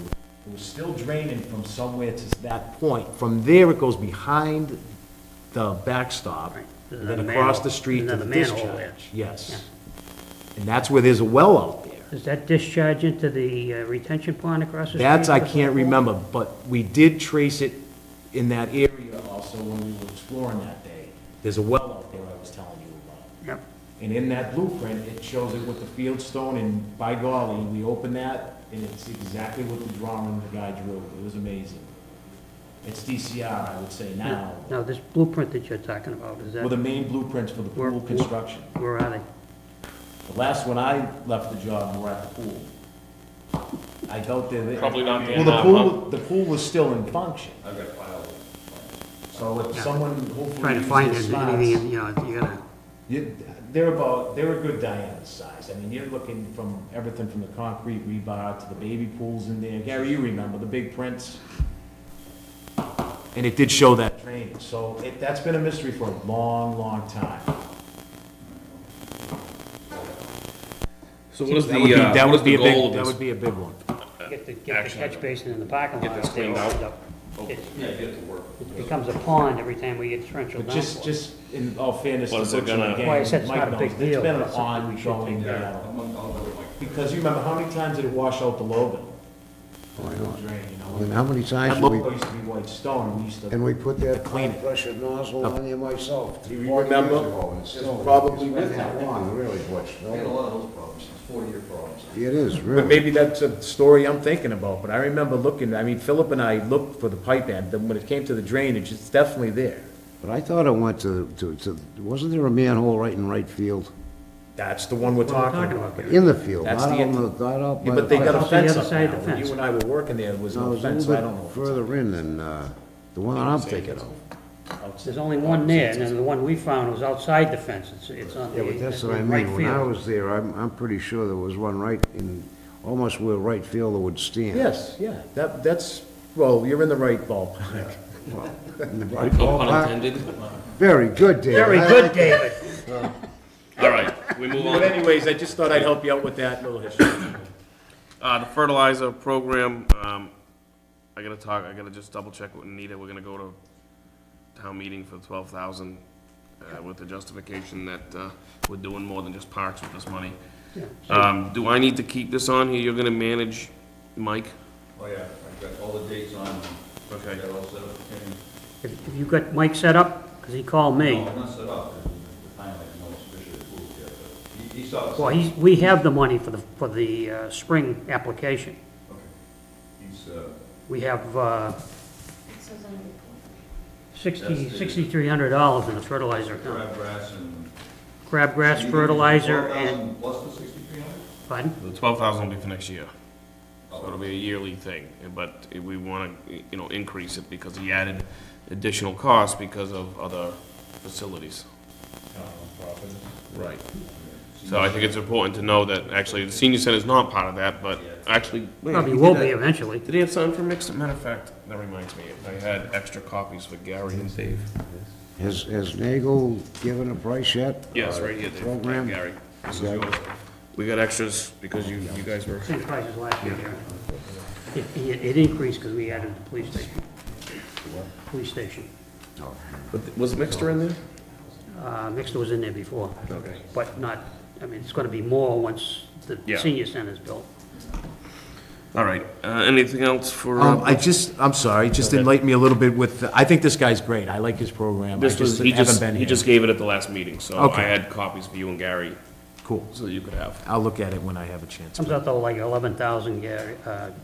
it was still draining from somewhere to that point. From there, it goes behind the backstop, Right. There's and then another across manhole- the street to the another manhole there. discharge. Yes. Yeah. And that's where there's a well out there. Does that discharge into the retention pond across the street? That's, I with the can't pool? remember, but we did trace it in that area also when we were exploring that day. There's a well out there I was telling you about. Yep. And in that blueprint, it shows it with the field stone, and by golly, we opened that, and it's exactly what the drawing the guy drew. It was amazing. It's DCR, I would say now. Now, this blueprint that you're talking about, is Well, the that, main blueprints for the Where- pool construction. where are they? The last one I left the job, we were at the pool. I doubt they. Probably not there Well, the now, pool, the pool was still in function. I've got files. of So if Yeah. someone hopefully Trying to uses find the it, smarts- anything, you know, you gotta, they're a good diameter size. I mean, you're looking from everything from the concrete rebar to the baby pools in there. Gary, you remember the big prints? And it did show that drainage, so that's been a mystery for a long, long time. So what is That would be, the, what is the goal that of would this? be a big one. Get the Action catch item. basin in the parking lot. Get this up there cleaned out. opened up. It Yeah, get it to work. it becomes a pond every time we get torrential But downpour. just in all fairness to Well, is it Butch and gonna- the gang, Why I said it's Mike not a knows, big it's deal, been but an it's something we should ongoing take care battle. I'll go with Mike. Because you remember, how many times did it wash out the Logan? Drain, you And know? how many times That do we, Logan used to be white stone, and we used to. and we put that Clean it. high-pressure nozzle on there myself, Do you 40 years remember? ago, and it's still. Probably it's with been that long, really, Butch. We had a lot of those problems, it's 40-year problems. It is, But really. maybe that's a story I'm thinking about, but I remember looking, I mean, Philip and I looked for the pipe end, then when it came to the drainage, it's definitely there. But I thought it went to, wasn't there a manhole right in right field? That's the one we're What we're talking talking about. about. In the field, That's not the on end. the, not out by Yeah, the. but they got a Off the fence other up side of now. the When fence. you and I were working there, there was No, it no was a fence, so I don't little know. bit further in than, the one that I'm thinking of. There's only one there, and then the one we found was outside the fence. It's on the, Yeah, but that's what I in right mean, when I field. was there, I'm pretty sure there was one right in, almost where right fielder would stand. Yes, yeah, that's, well, you're in the right ballpark. In the right No pun ballpark. intended. Very good, David. Very I good, like David. All right, we move But on. anyways, I just thought I'd help you out with that little history. The fertilizer program, I gotta just double check with Anita, we're gonna go to town meeting for 12,000, with the justification that, we're doing more than just parks with this money. Yeah. Do I need to keep this on here? You're gonna manage, Mike? Oh, yeah, I've got all the dates on, Okay. I got all set up. If you got Mike set up, because he called me. No, I'm not set up, the time I know it's officially approved yet, but he saw. Well, we have the money for the spring application. Okay. He's, We have It says on the report. $6,300 in the fertilizer account. crabgrass and. Crabgrass fertilizer and, 12,000 plus the 6,300? pardon? The 12,000 will be for next year. So it'll be a yearly thing, but we wanna, increase it because he added additional costs because of other facilities. Right. So I think it's important to know that actually the senior center is not part of that, but actually. wait, Probably he will did be that- eventually. Did he have something for mixed? Matter of fact, that reminds me, I had extra copies for Gary and Dave. Has Nagel given a price yet? Yes, right here, Dave. Program? Gary, this is Okay. yours. We got extras because you guys were, Same price as last year. It increased because we added the police station. Police station. was Mixter in there? Mixed was in there before, Okay. but not, I mean, it's gonna be more once the Yeah. senior center's built. All right, anything else for? I'm sorry, just enlighten me a little bit with, I think this guy's great, I like his program. I This was, just haven't been he here. just gave it at the last meeting, so I Okay. had copies for you and Gary, Cool, so you could have. I'll look at it when I have a chance. Comes out to like 11,000,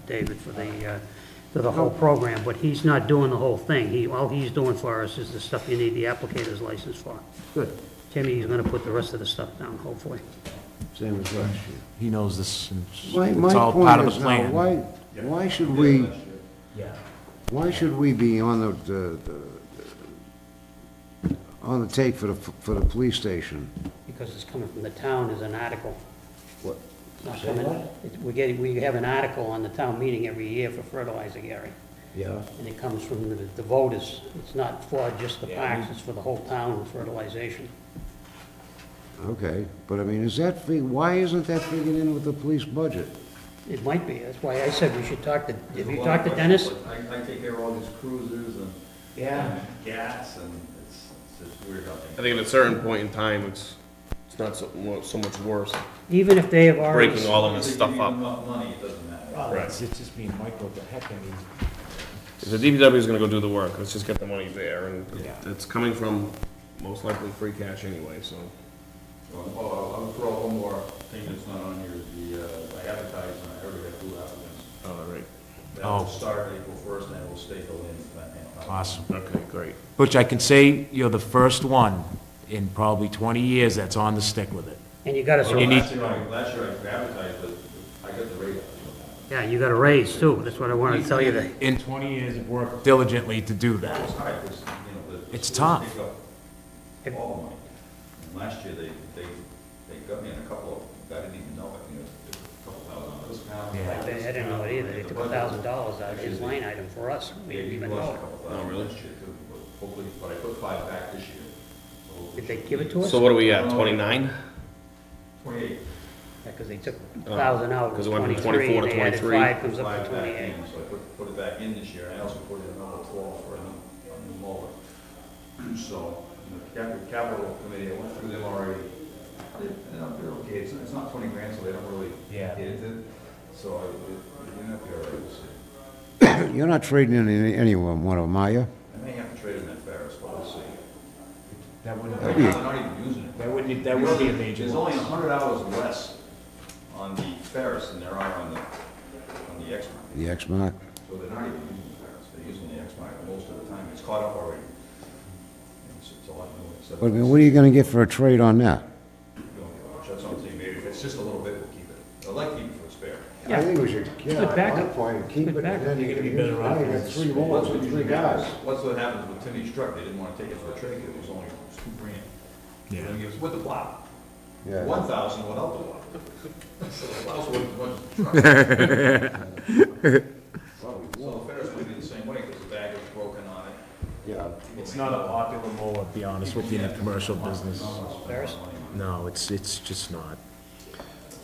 David, for the whole program, but he's not doing the whole thing. All he's doing for us is the stuff you need the applicator's license for. Good, Timmy's gonna put the rest of the stuff down, hopefully. Same as last year. he knows this, and My it's all part point of is the now, plan. why should we, Yeah. why should we be on on the take for the police station? Because it's coming from the town as an article. What? It's not coming, we have an article on the town meeting every year for fertilizer, Gary. Yeah. And it comes from the voters. It's not for just the Yeah, parks, it's for the whole town fertilization. Okay, but I mean, why isn't that figured in with the police budget? It might be, that's why I said we should talk to, There's if a you lot talk of to Dennis, questions, but I take care of all these cruisers and. Yeah. and gas, and it's just weird how I things. think at a certain point in time, it's not so much worse, even if they have already. breaking all of his If they stuff give you up. enough money, it doesn't matter. Well, Right. it's just being micro, the heck, I mean, If the DPW is gonna go do the work, let's just get the money there, and Yeah. it's coming from most likely free cash anyway, so. Well, I'll throw out one more thing that's not on here, is I advertise, and I already got 2 applicants. All right. That will start April 1st, and it will stay till the end of the. awesome. Okay, great. Butch, I can say you're the first one in probably 20 years that's on the stick with it. And you got you need- Last year I advertised, but I got the rate. yeah, you got a raise too, that's what I wanted to tell you that. In 20 years, you've worked diligently to do that. It's hard, because, the It's schools tough. take up all the money. And last year, they got me in a couple of, I didn't even know, I think it was a couple $1,000. This kind I didn't know it either. They took $1,000 out of his line item for us. We didn't even know it. Oh, really? Hopefully, but I put 5 back this year. So hopefully- Did they give it to us? So what are we at, 29? 28. Yeah, because they took 1,000 out, 'Cause it went from 23, 24 and to they added 23. 5, comes up Five to back 28. in, So I put it back in this year, and I also put in another 12 for a new mower. So, capital committee, I went through them already. They're okay, it's not 20 grand, so they don't really Yeah. get into it. So, you're not be all right, we'll see. You're not trading in any one of them, are you? I may have to trade in that Ferris, but we'll see. That wouldn't, Right now, they're not even using it. that would be a major There's only loss. 100 hours less on the Ferris than there are on the X-Mark. The X-Mark? So they're not even using the Ferris, they're using the X-Mark most of the time. It's caught up already. It's a lot more. Except What are you gonna get for a trade on that? you don't get much. That's what I'm saying, maybe if it's just a little bit, we'll keep it. I'd like to keep it for a spare. I think we should, Good at backup. one point, keep it, Good and then You're you gonna be get, better now off you got with 3 mowers with 3 guys. What's what happens with Timmy's truck, they didn't wanna take it for a trade, because it was only $2 grand. Yeah. Then he goes, with the plow. Yeah. 1,000 without the plow. So the plow's what the truck. So the Ferris would be the same way, because the bag is broken on it. Yeah. It's not a popular mower, to be honest with you, in the commercial business. Ferris? No, it's just not.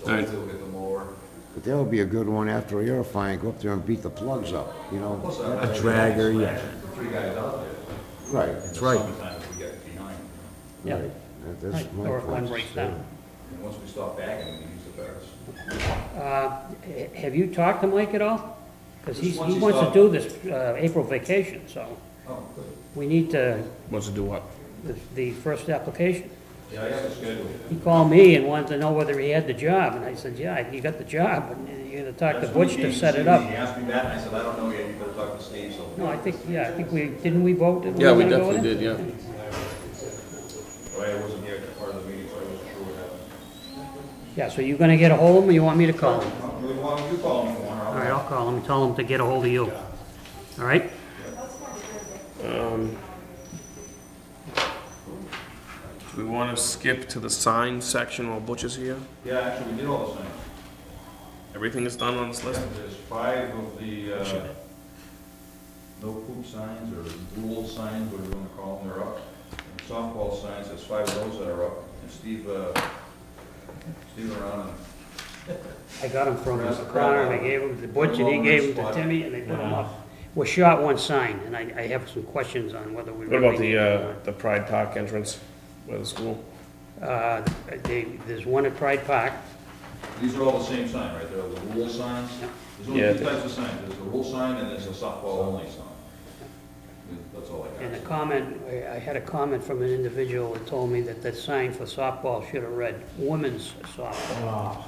So they'll get the mower. But that would be a good one after a airfire, go up there and beat the plugs up, you know? Plus, A dragger, yeah. The 3 guys out there. Right. That's right. Sometimes we get behind. Yeah. That's Right, my or if one point. breaks down. And once we stop bagging, we can use the Ferris. Have you talked to Mike at all? Because he Just once he wants to stopped. do this April vacation, so Oh, good. we need to, Wants to do what? the first application. Yeah, I have to schedule it. He called me and wanted to know whether he had the job, and I said, yeah, you got the job, and you're gonna talk to That's when Butch he to came set see it me. up. He asked me that, and I said, I don't know yet, you better talk to Steve, so. No, I think didn't we vote that we Yeah, were we gonna go with definitely him? did, yeah. Right, I wasn't here at part of the meeting, so I wasn't sure what happened. Yeah, so you gonna get a hold of him, or you want me to call him? Why don't you call me for one, All right, I'll call him and tell him to get a hold of you. All right? Do we want to skip to the sign section while Butch is here? Yeah, actually, we did all the signs. Everything is done on this list? There's 5 of the, no poop signs, or rule signs, whatever you wanna call them, they're up. And softball signs, there's 5 of those that are up, and Steve around and I got them from That's Mr. the Connor, and I problem. gave them to Butch, and he gave them to Timmy, and they put them up. We're short one sign, and I have some questions on whether we What really about need the Pride Park entrance by the school? There's one at Pride Park. these are all the same sign, right? They're the rule signs. There's Yeah, only 2 types of signs. There's the rule sign and there's a softball only sign. That's all I And a got. comment, I had a comment from an individual that told me that that sign for softball should have read women's softball,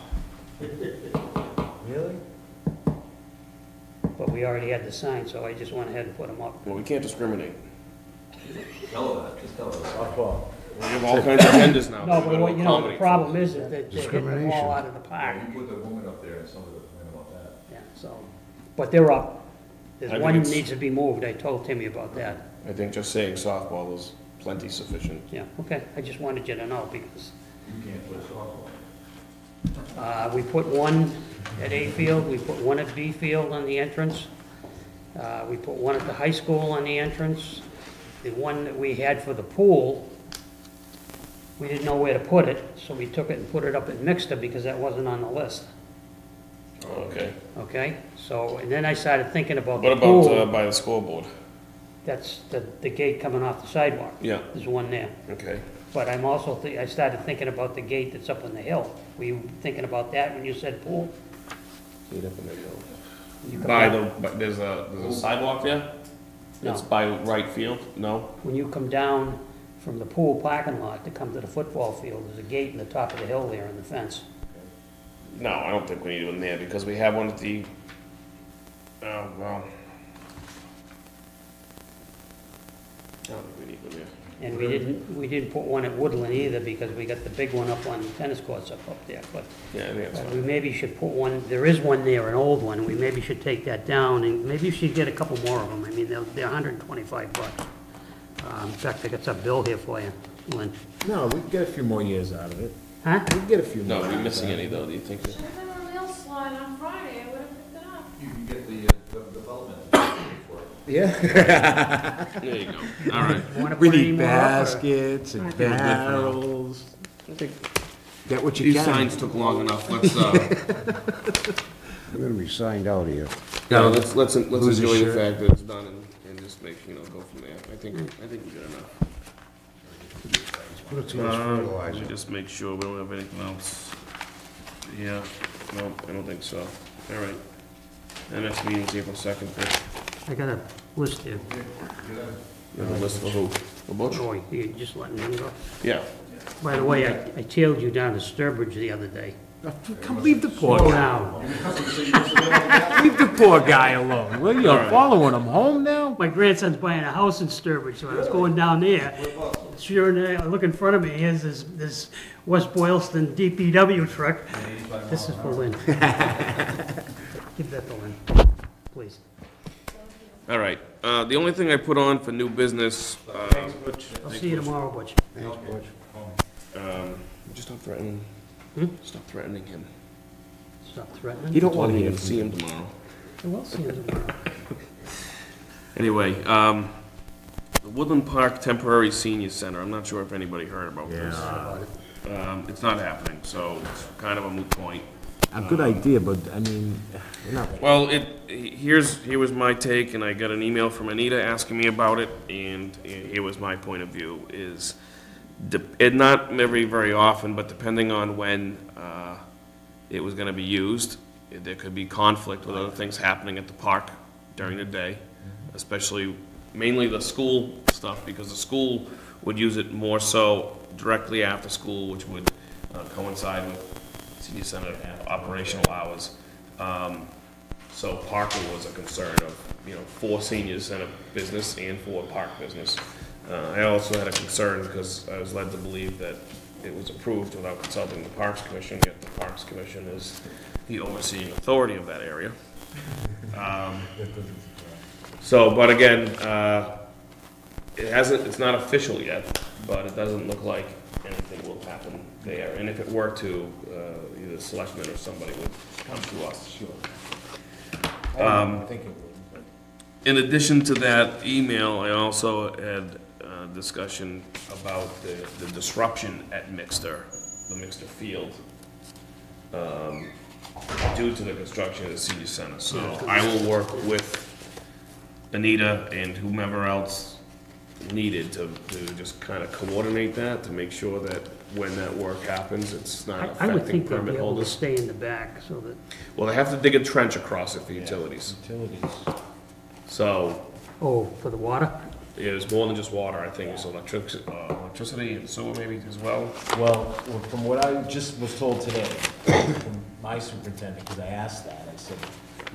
Really? but we already had the sign, so I just went ahead and put them up. Well, we can't discriminate. Tell her that, just tell her that. Softball. We have all kinds of agendas now. No, We but gotta what, you know, the accommodate problem is that they're hitting the Discrimination. ball out of the park. Yeah, you put the woman up there and somebody will complain about that. Yeah, so, but they're up. There's I think one it's- needs to be moved, I told Timmy about that. I think just saying softball is plenty sufficient. Yeah, okay, I just wanted you to know, because You can't put a softball. we put one at A field, we put one at B field on the entrance. We put one at the high school on the entrance. The one that we had for the pool, we didn't know where to put it, so we took it and put it up at Mixter because that wasn't on the list, Okay. okay? So, and then I started thinking about What the about pool. by the scoreboard? That's the gate coming off the sidewalk. Yeah, There's one there. okay. But I'm also, I started thinking about the gate that's up on the hill. Were you thinking about that when you said pool? Meet up in the hill. You come By down- the, there's a sidewalk there? It's No. by right field? No? When you come down from the pool parking lot to come to the football field, there's a gate in the top of the hill there in the fence. No, I don't think we need one there because we have one at the, oh, well. I don't think we need one there. And we didn't put one at Woodland either because we got the big one up on the tennis courts up there. But Yeah, I think that's we fine. maybe should put one, there is one there, an old one. We maybe should take that down and maybe you should get a couple more of them. I mean, they're $125. In fact, I got some bill here for you, Lynn. No, we can get a few more years out of it. Huh? We can get a few No, more. are we years missing out of any it. though, do you think? Should have been a real slide on Friday. Yeah. There you go. All right. Want to We put any need more up, or- baskets and good for now. barrels. I think Get what you these can. signs took long enough. Let's, We're gonna be signed out here. let's Lose his enjoy the shirt. fact that it's done and just make, go from there. I think we're good enough. Put it to us Let fertilizer. me just make sure we don't have anything else. Yeah, no, I don't think so. All right. The next meeting's April 2nd. I got a list here. You have a list for who? For Butch? Boy, you just letting him go. Yeah. By the way, I tailed you down to Sturbridge the other day. Come leave the poor Slow guy. down. Leave the poor guy alone. Well, you're following him home now? My grandson's buying a house in Sturbridge, so I was going down there. Sure enough, I look in front of me, here's this West Boylston DPW truck. This is for Lynn. Give that to Lynn, please. All right. The only thing I put on for new business, I'll see you tomorrow, Butch. Thanks, Butch. just stop threatening. Stop threatening him. Stop threatening. You don't want You're to gonna see him tomorrow. I will see you tomorrow. Anyway, the Woodland Park Temporary Senior Center, I'm not sure if anybody heard about this. It's not happening, so it's kind of a moot point. A good idea, but I mean, we're not. Well, here was my take, and I got an email from Anita asking me about it, and here was my point of view, is it not very often, but depending on when it was gonna be used, there could be conflict with other things happening at the park during the day, especially, mainly the school stuff, because the school would use it more so directly after school, which would coincide with senior center operational hours. So parking was a concern of, for senior center business and for park business. I also had a concern because I was led to believe that it was approved without consulting the Parks Commission, yet the Parks Commission is the overseeing authority of that area. But again, it's not official yet, but it doesn't look like anything will happen there. And if it were to, either the selectmen or somebody would come to us. In addition to that email, I also had a discussion about the disruption at Mixter, the Mixter Field, due to the construction of the senior center. So I will work with Anita and whomever else needed to just kind of coordinate that, to make sure that when that work happens, it's not I would affecting think they'll be permit able to holders. stay in the back so that, Well, they have to dig a trench across it for utilities. So, for the water? it's more than just water, I think, it's electricity and sewer maybe as well. Well, from what I just was told today, from my superintendent, because I asked that, I said,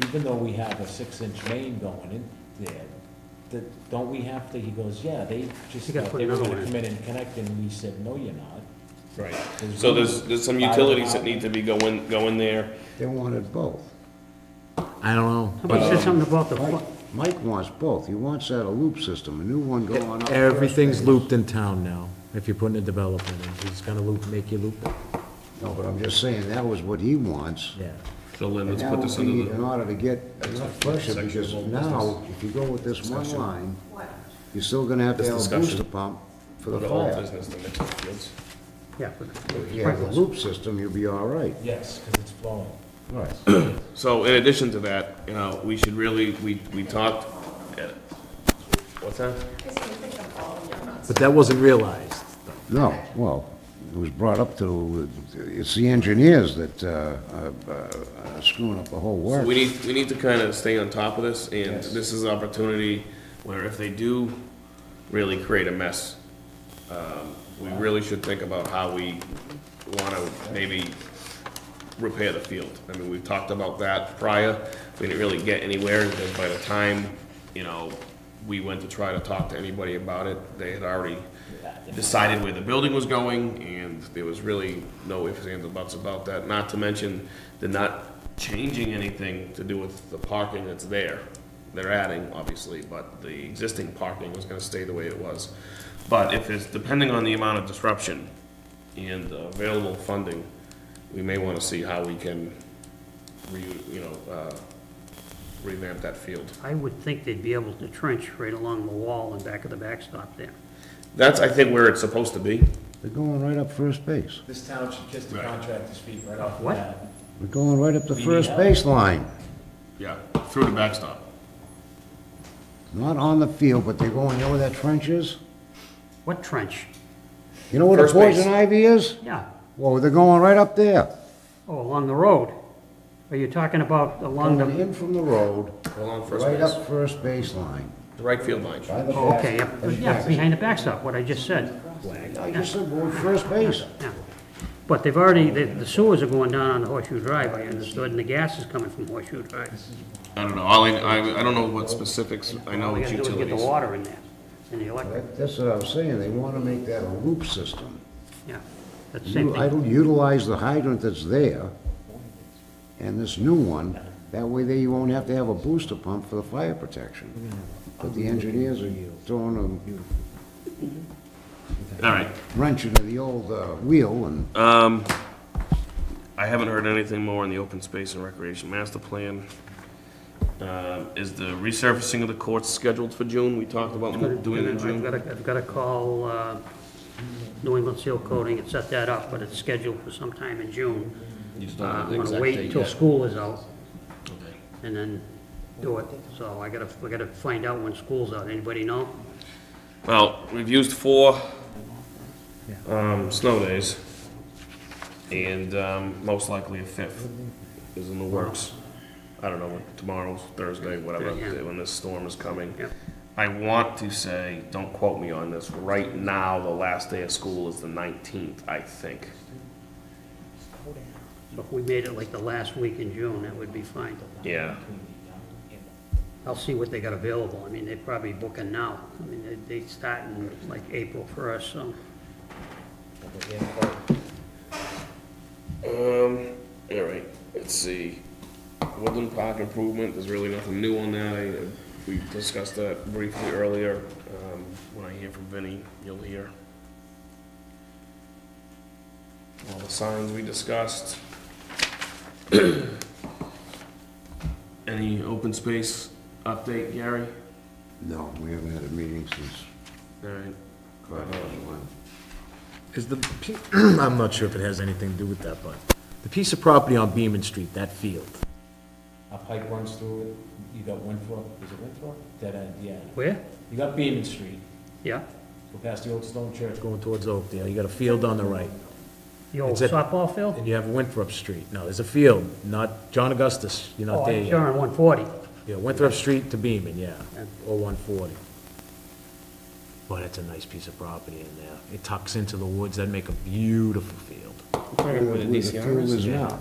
even though we have a 6-inch main going in there, don't we have to, he goes, yeah, they just, You gotta put they were another gonna one come in and connect, and we said, no, you're not. Right. So there's some utilities that need to be going there. They wanted both. I don't know. Somebody said something about the, Mike wants both. He wants that a loop system, a new one going up. Everything's looped in town now. If you're putting a development in, he's gonna make you loop it. No, but I'm just saying, that was what he wants. Yeah. So Lynn, And let's that put would this be into in the, order to get enough pressure, because now, if you go with this one line, you're still gonna have to have a discussion. booster pump for the the whole fire. business, the Mixter Fields. yeah, If you have a loop system, you'll be all right. Yes, because it's flowing. Right. So in addition to that, we should really, we talked, what's that? But that wasn't realized. No, well, it was brought up to, it's the engineers that are screwing up the whole So work. we need to kind of stay on top of this, and this is an opportunity where if they do really create a mess, we really should think about how we want to maybe repair the field. I mean, we've talked about that prior, we didn't really get anywhere, because by the time, we went to try to talk to anybody about it, they had already decided where the building was going, and there was really no ifs, ands, or buts about that. Not to mention, they're not changing anything to do with the parking that's there. They're adding, obviously, but the existing parking was gonna stay the way it was. But if it's, depending on the amount of disruption and available funding, we may wanna see how we can revamp that field. I would think they'd be able to trench right along the wall and back of the backstop there. That's, I think, where it's supposed to be. They're going right up first base. This town should kiss the Right. contractor's feet right off the What? bat. We're going right up the We first need base line. Yeah, through the backstop. Not on the field, but they're going, you know where that trench is? What trench? You know where the First base. poison ivy is? Yeah, Well, they're going right up there. oh, along the road. Are you talking about along Coming the, in from the road, Along first right base. up first base line. The right field line. By the oh, back. okay, yeah, behind the backstop, what I just said. I just said going first base. Yeah. But they've already, the sewers are going down on the Horseshoe Drive, I understood, and the gas is coming from Horseshoe Drive. I don't know, I don't know what specifics, I know All they it's gotta do is get the utilities. water in there, and the electric, That's what I was saying, they wanna make that a loop system. yeah. That's the same I thing. don't utilize the hydrant that's there, and this new one, that way there you won't have to have a booster pump for the fire protection. But the engineers are throwing All right, a wrench into the old wheel, and I haven't heard anything more on the open space and recreation master plan. Is the resurfacing of the courts scheduled for June? We talked about doing it in June. I've gotta call, New England Seal Coating and set that up, but it's scheduled for sometime in June. You just don't have I'm the gonna exact wait date until yet. school is out, Okay. and then do it. So we gotta find out when school's out, anybody know? Well, we've used 4 snow days, and most likely a 5th is in the works. I don't know, tomorrow's Thursday, whatever, Yeah. when this storm is coming. Yeah. I want to say, don't quote me on this, right now, the last day of school is the 19th, I think. So if we made it like the last week in June, that would be fine. Yeah. I'll see what they got available. I mean, they're probably booking now. I mean, they start in like April 1st, so. All right, let's see. Woodland Park improvement, there's really nothing new on that. We discussed that briefly earlier. When I hear from Vinnie, you'll hear. All the signs we discussed. Any open space update, Gary? no, we haven't had a meeting since All right. God knows when. Is I'm not sure if it has anything to do with that, but the piece of property on Beaman Street, that field, a pipe runs through it, you got Winthrop, is it Winthrop? Dead end, yeah. Where? You got Beaman Street, Yeah, go past the old stone church going towards Oakdale, you got a field on the right. the old It's a- softball field? And you have Winthrop Street. No, there's a field, not John Augustus, you're Oh, not there I'm yet. sure on 140. Yeah, Winthrop Street to Beaman, yeah, Yeah. or 140. But it's a nice piece of property in there. It tucks into the woods, that'd make a beautiful field. Where the field is now.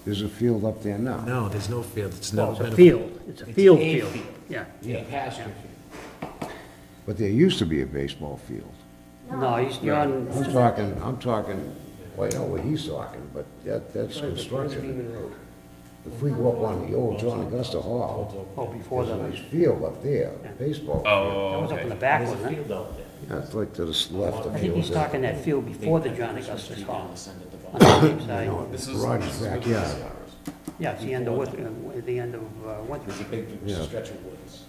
There's a field up there now. No, there's no field, it's Well, never it's been a a... field. It's a field a field. field. Yeah. Yeah, pasture field. But there used to be a baseball field. No, you're on, I'm talking, well, I know what he's talking, but that's construction. If we go up on the old John Augusta Hall, oh, before there's a the, nice field up there, baseball. field. that Oh, was up in the okay. back, There's a wasn't it? field out there. That's like to the left of I think he's field. talking that field before the John Augustus Hall. On the same side. This is. Garage's backyard. Yeah, it's the end of, the end of There's a Winthrop. big Yeah. stretch of woods.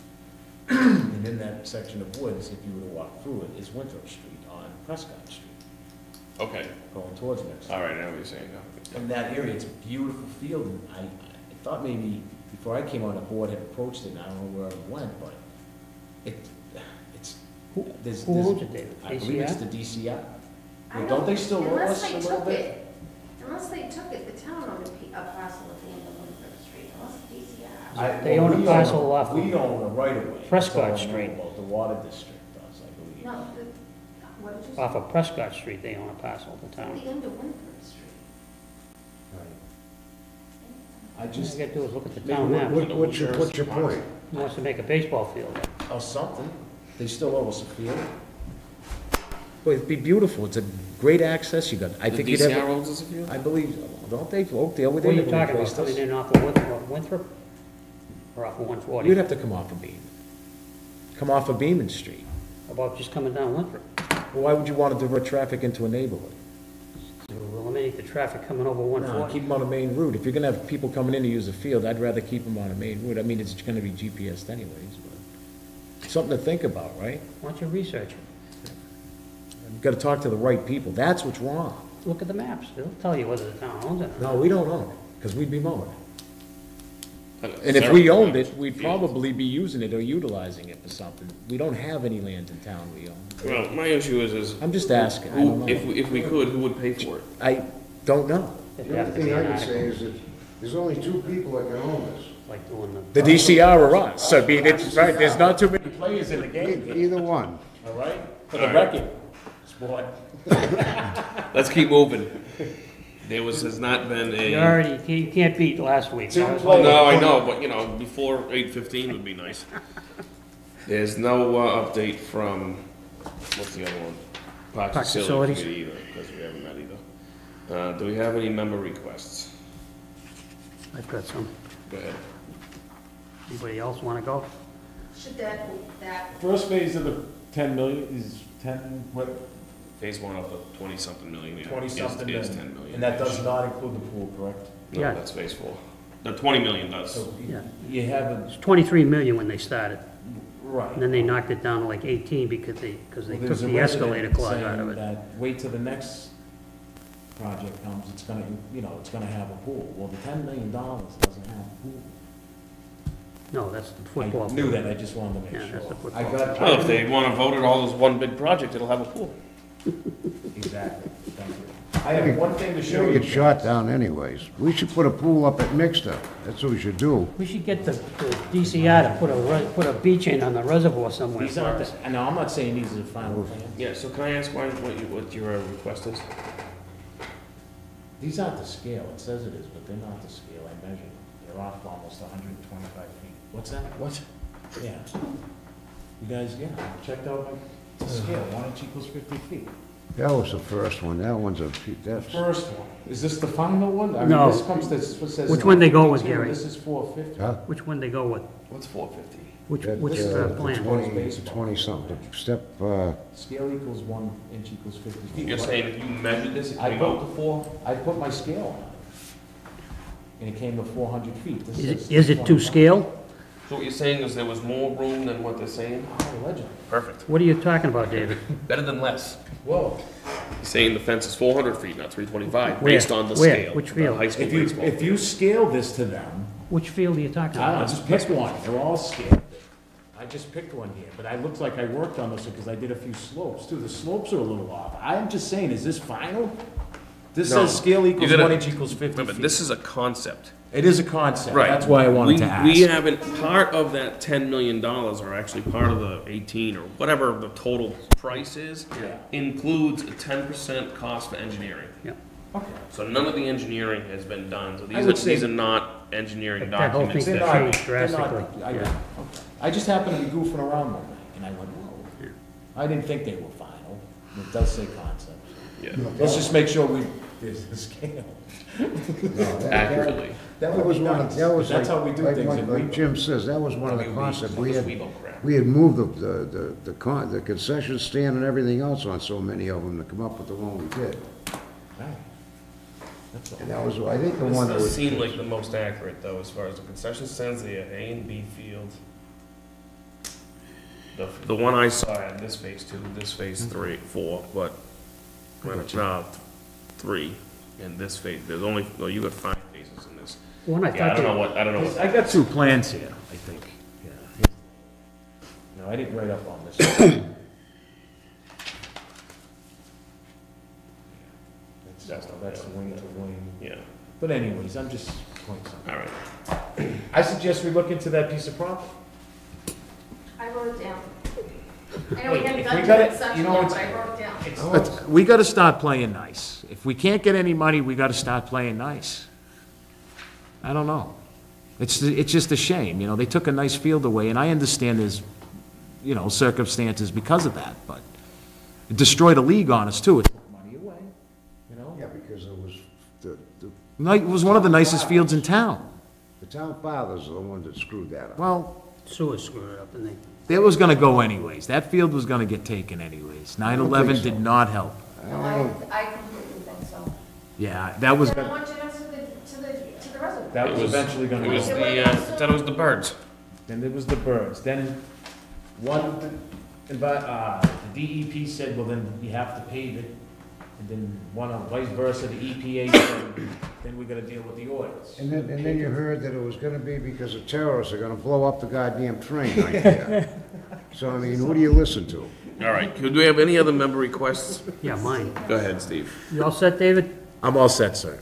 And in that section of woods, if you were to walk through it, is Winthrop Street on Prescott Street, Okay, going towards Mexico. all right, I know what you're saying. In that area, it's a beautiful field, and I thought maybe before I came on, the board had approached it, and I don't know where it went, but it's, there's. Who owns it, David? I believe it's DCR? the DCR. I Don't they still owe unless us they a little took bit? it- Unless they took it, the town owned a parcel at the end of Winthrop Street, unless DCR. They own a parcel off We own a right of way. Prescott Street. Well, the water district does, I believe. No, what did you say? Off of Prescott Street, they own a parcel, the At town. the end of Winthrop Street. I All just, you gotta do is look at the town map. What's your point? He wants to make a baseball field there. or something, they still owe us a field. But it'd be beautiful, it's a great access, you got, I The think you'd DCR have... owns this field? I believe, don't they, Oakdale, What they are you never talking about, replaced coming us. in off of Winthrop? Or off of 140? You'd have to come off of Beaman. Come off of Beaman Street. How about just coming down Winthrop? Well, why would you want to divert traffic into a neighborhood? To eliminate the traffic coming over No, 140. keep them on a main route. If you're gonna have people coming in to use the field, I'd rather keep them on a main route. I mean, it's gonna be GPSed anyways, but something to think about, right? Why don't you research it? You've gotta talk to the right people. That's what's wrong. Look at the maps, they'll tell you whether the town owns it or not. No, we don't own it, because we'd be mowing it. And if we owned it, we'd probably be using it or utilizing it for something. We don't have any land in town we own. Well, my issue is I'm just asking, I don't know. if we could, who would pay for it? I don't know. It'd The have only to be thing I an can article, say is that there's only 2 people that can own this. like doing The DCR or us, I mean, it's right, there's not too many players in the game here, Either one. all right? For the record, sport. Let's keep moving. Has not been You a, already, you can't beat last week. Two That was- players. no, I know, but, you know, before 8:15 would be nice. There's no update from, what's the other one? Parks Parks Facility Facilities. Committee either, because we haven't met either. Do we have any member requests? I've got some. Go ahead. Anybody else wanna go? Should that, First phase of the 10 million is 10, what, Phase 1 of the 20-something million, yeah. 20-something is million? 10 million. And that does not include the pool, correct? No, Yeah. that's Phase 4. The 20 million does. So Yeah. you have a, It's 23 million when they started, right. and then they knocked it down to like 18 because they Well, took there's a the escalator resident clause out of saying it. that wait till the next project comes, it's gonna, you know, it's gonna have a pool. Well, the $10 million doesn't have a pool. No, that's the football. I knew that, I just wanted to make Yeah, sure. that's the I football. got, Well, if they want to vote it all as one big project, it'll have a pool. exactly, thank you. I have one thing to It's show gonna you. get shot down anyways. We should put a pool up at Mixter. That's what we should do. We should get the DCR to put a beach in on the reservoir somewhere These for aren't, us. no, I'm not saying these are the final plans. Yeah, so can I ask what your request is? These aren't the scale, it says it is, but they're not the scale, I measured them. They're off almost 125 feet. What's that? What? Yeah. You guys, yeah, checked out my scale, 1 inch equals 50 feet. That was the first one. That one's a, The that's, first one, is this the final one? I mean, No. this comes, this says. Which one they go with, 52, Gary? This is 450. huh? Which one they go with? What's 450? Which The plan? 20-something, step, Scale equals 1 inch equals 50 feet. You're saying if you measured this, it I came put out to 4? I put my scale on it. And it came to 400 feet. This Is it to scale? So what you're saying is there was more room than what they're saying? Oh, legend. Perfect. What are you talking about, David? Better than less. Whoa. He's saying the fence is 400 feet, not 325, Where? based on the Where? scale. Which the field? High school If you, baseball. if you scale this to them, Which field are you talking I don't know, about? just pick one, they're all scaled. I just picked one here, but I looked like I worked on this because I did a few slopes too. The slopes are a little off. I'm just saying, is this final? This No. says scale You equals gotta- 1 inch equals 50 Remember, feet. this is a concept. It is a concept, Right. that's why I wanted to We ask. haven't, part of that $10 million, or actually part of the 18, or whatever the total price is, Yeah. includes a 10% cost for engineering. Yeah. Okay. So none of the engineering has been done, so I would say- these are not engineering That whole documents thing They're that. not- changed they're not- drastically, I- yeah. okay. I just happened to be goofing around one night, and I went, whoa. Yeah. I didn't think they were final. It does say concept. Yeah, Let's just make sure there's the scale. accurately. That that was one, that was That's how we do things in like Weaver. Jim says, that was one of the We- concepts. we- We had, Weebo crap. we had moved the concession stand and everything else on so many of them to come up with the one we did. Right. That's all. And that was, I think, the This one that does was. seem like the most accurate, though, as far as the concession stands, the A and B field. The one I saw had this phase 2, this phase 3, 4, but, no, 3, and this phase, there's only, well, you got 5 phases in this. One I Yeah, I thought don't know they, what, I don't know what. I got 2 plans here, I think. Yeah. No, I didn't write up on this. That's wing to wing. Yeah, But anyways, I'm just pointing something. all right. I suggest we look into that piece of property. I wrote it down. I know we haven't If done we got it it, such you yet, know, but it's- I wrote it down. We gotta start playing nice. If we can't get any money, we gotta start playing nice. I don't know. It's just a shame, you know, they took a nice field away, and I understand there's, you know, circumstances because of that, but it destroyed a league on us too. It took money away, you know? Yeah, because it was, the It was one of the nicest fields in town. town fathers are the ones that screwed that up. Well, sewer screwed it up, and they, it was gonna go anyways. That field was gonna get taken anyways. 9/11 did not help. No, I completely think so. Yeah, that was, Then I want you to answer to the resident. that It was was- eventually It gonna was go. the, I thought it was the birds. Then there was the birds, then the DEP said, well, then you have to pave it. And then vice versa, the EPA said, then we gotta deal with the orders. And then you heard that it was gonna be because the terrorists are gonna blow up the goddamn train right there. So, I mean, who do you listen to? All right, could we have any other member requests? Yeah, mine. Go ahead, Steve. You all set, David? I'm all set, sir.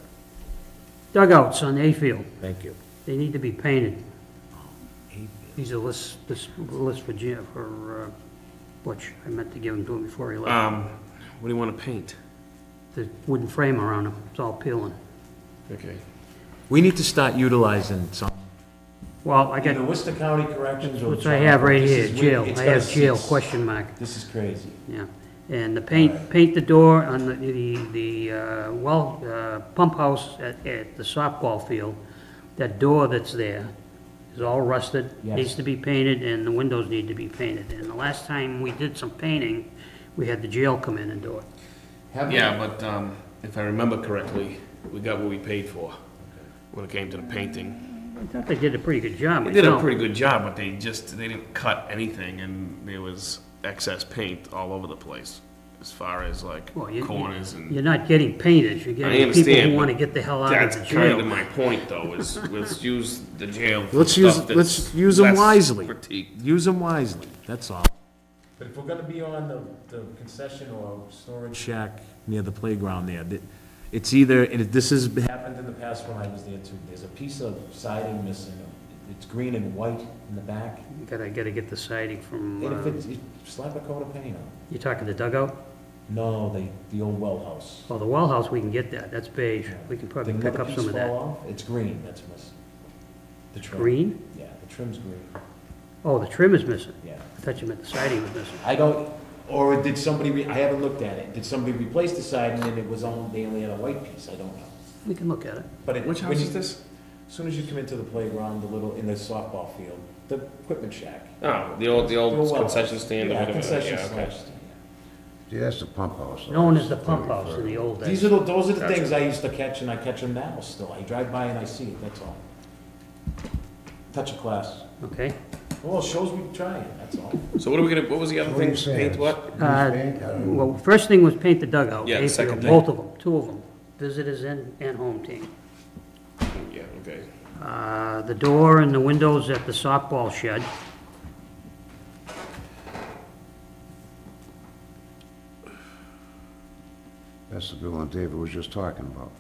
Dugouts on Hayfield, Thank you. they need to be painted. These are lists, this list for Jim, for Butch. I meant to give them to him before he left. What do you want to paint? The wooden frame around them, it's all peeling. Okay. We need to start utilizing some, Well, I either got, Worcester County Corrections or. which I have right This here, is jail. it's I gotta have jail, cease. question mark, This is crazy. yeah. And the paint the door on the pump house at the softball field, that door that's there is all rusted, Yes. needs to be painted, and the windows need to be painted. And the last time we did some painting, we had the jail come in and do it. Yeah, but if I remember correctly, we got what we paid for when it came to the painting. I thought they did a pretty good job They did a myself. pretty good job, but they didn't cut anything, and there was excess paint all over the place, as far as like Well, corners and. You're not getting painters, you're I getting people understand, who but wanna get the hell out of That's the kind of jail. my point, though, is let's use the jail for Let's use, stuff that's let's use them less wisely. critiqued. Use them wisely, that's all. But if we're gonna be on the concession or storage shack near the playground there, it's either, this has happened in the past when I was there too. There's a piece of siding missing. It's green and white in the back. Gotta get the siding from, And if it's, you slap a coat of paint on it. you talking the dugout? No, the old well house. Well, the well house, we can get that, that's beige, we can probably Did pick another up piece some of that. fall off? It's green, that's missing. The trim. Green? Yeah, the trim's green, Oh, the trim is missing. yeah. I thought you meant the siding was missing. I don't, or did somebody, I haven't looked at it. Did somebody replace the siding and it was on, they only had a white piece? I don't know. We can look at it. But it. Which when house you- is this? As soon as you come into the playground, in the softball field, the equipment shack. Oh, the old well concession stand or Yeah, whatever. concession Yeah, okay. slash stand, See, that's the pump house. Known as the pump house in the old yeah. days. Those are the Gotcha. things I used to catch, and I catch them now still. I drive by and I see it, that's all. Touch of class. Okay. Well, it shows we trying, that's all. So what are we gonna, what was the other What are thing? you saying? Paint what? Well, first thing was paint the dugout. Yeah, the Hayfield, second thing. both of them, two of them, visitors and home team. Yeah, okay. The door and the windows at the softball shed. That's the building David was just talking about.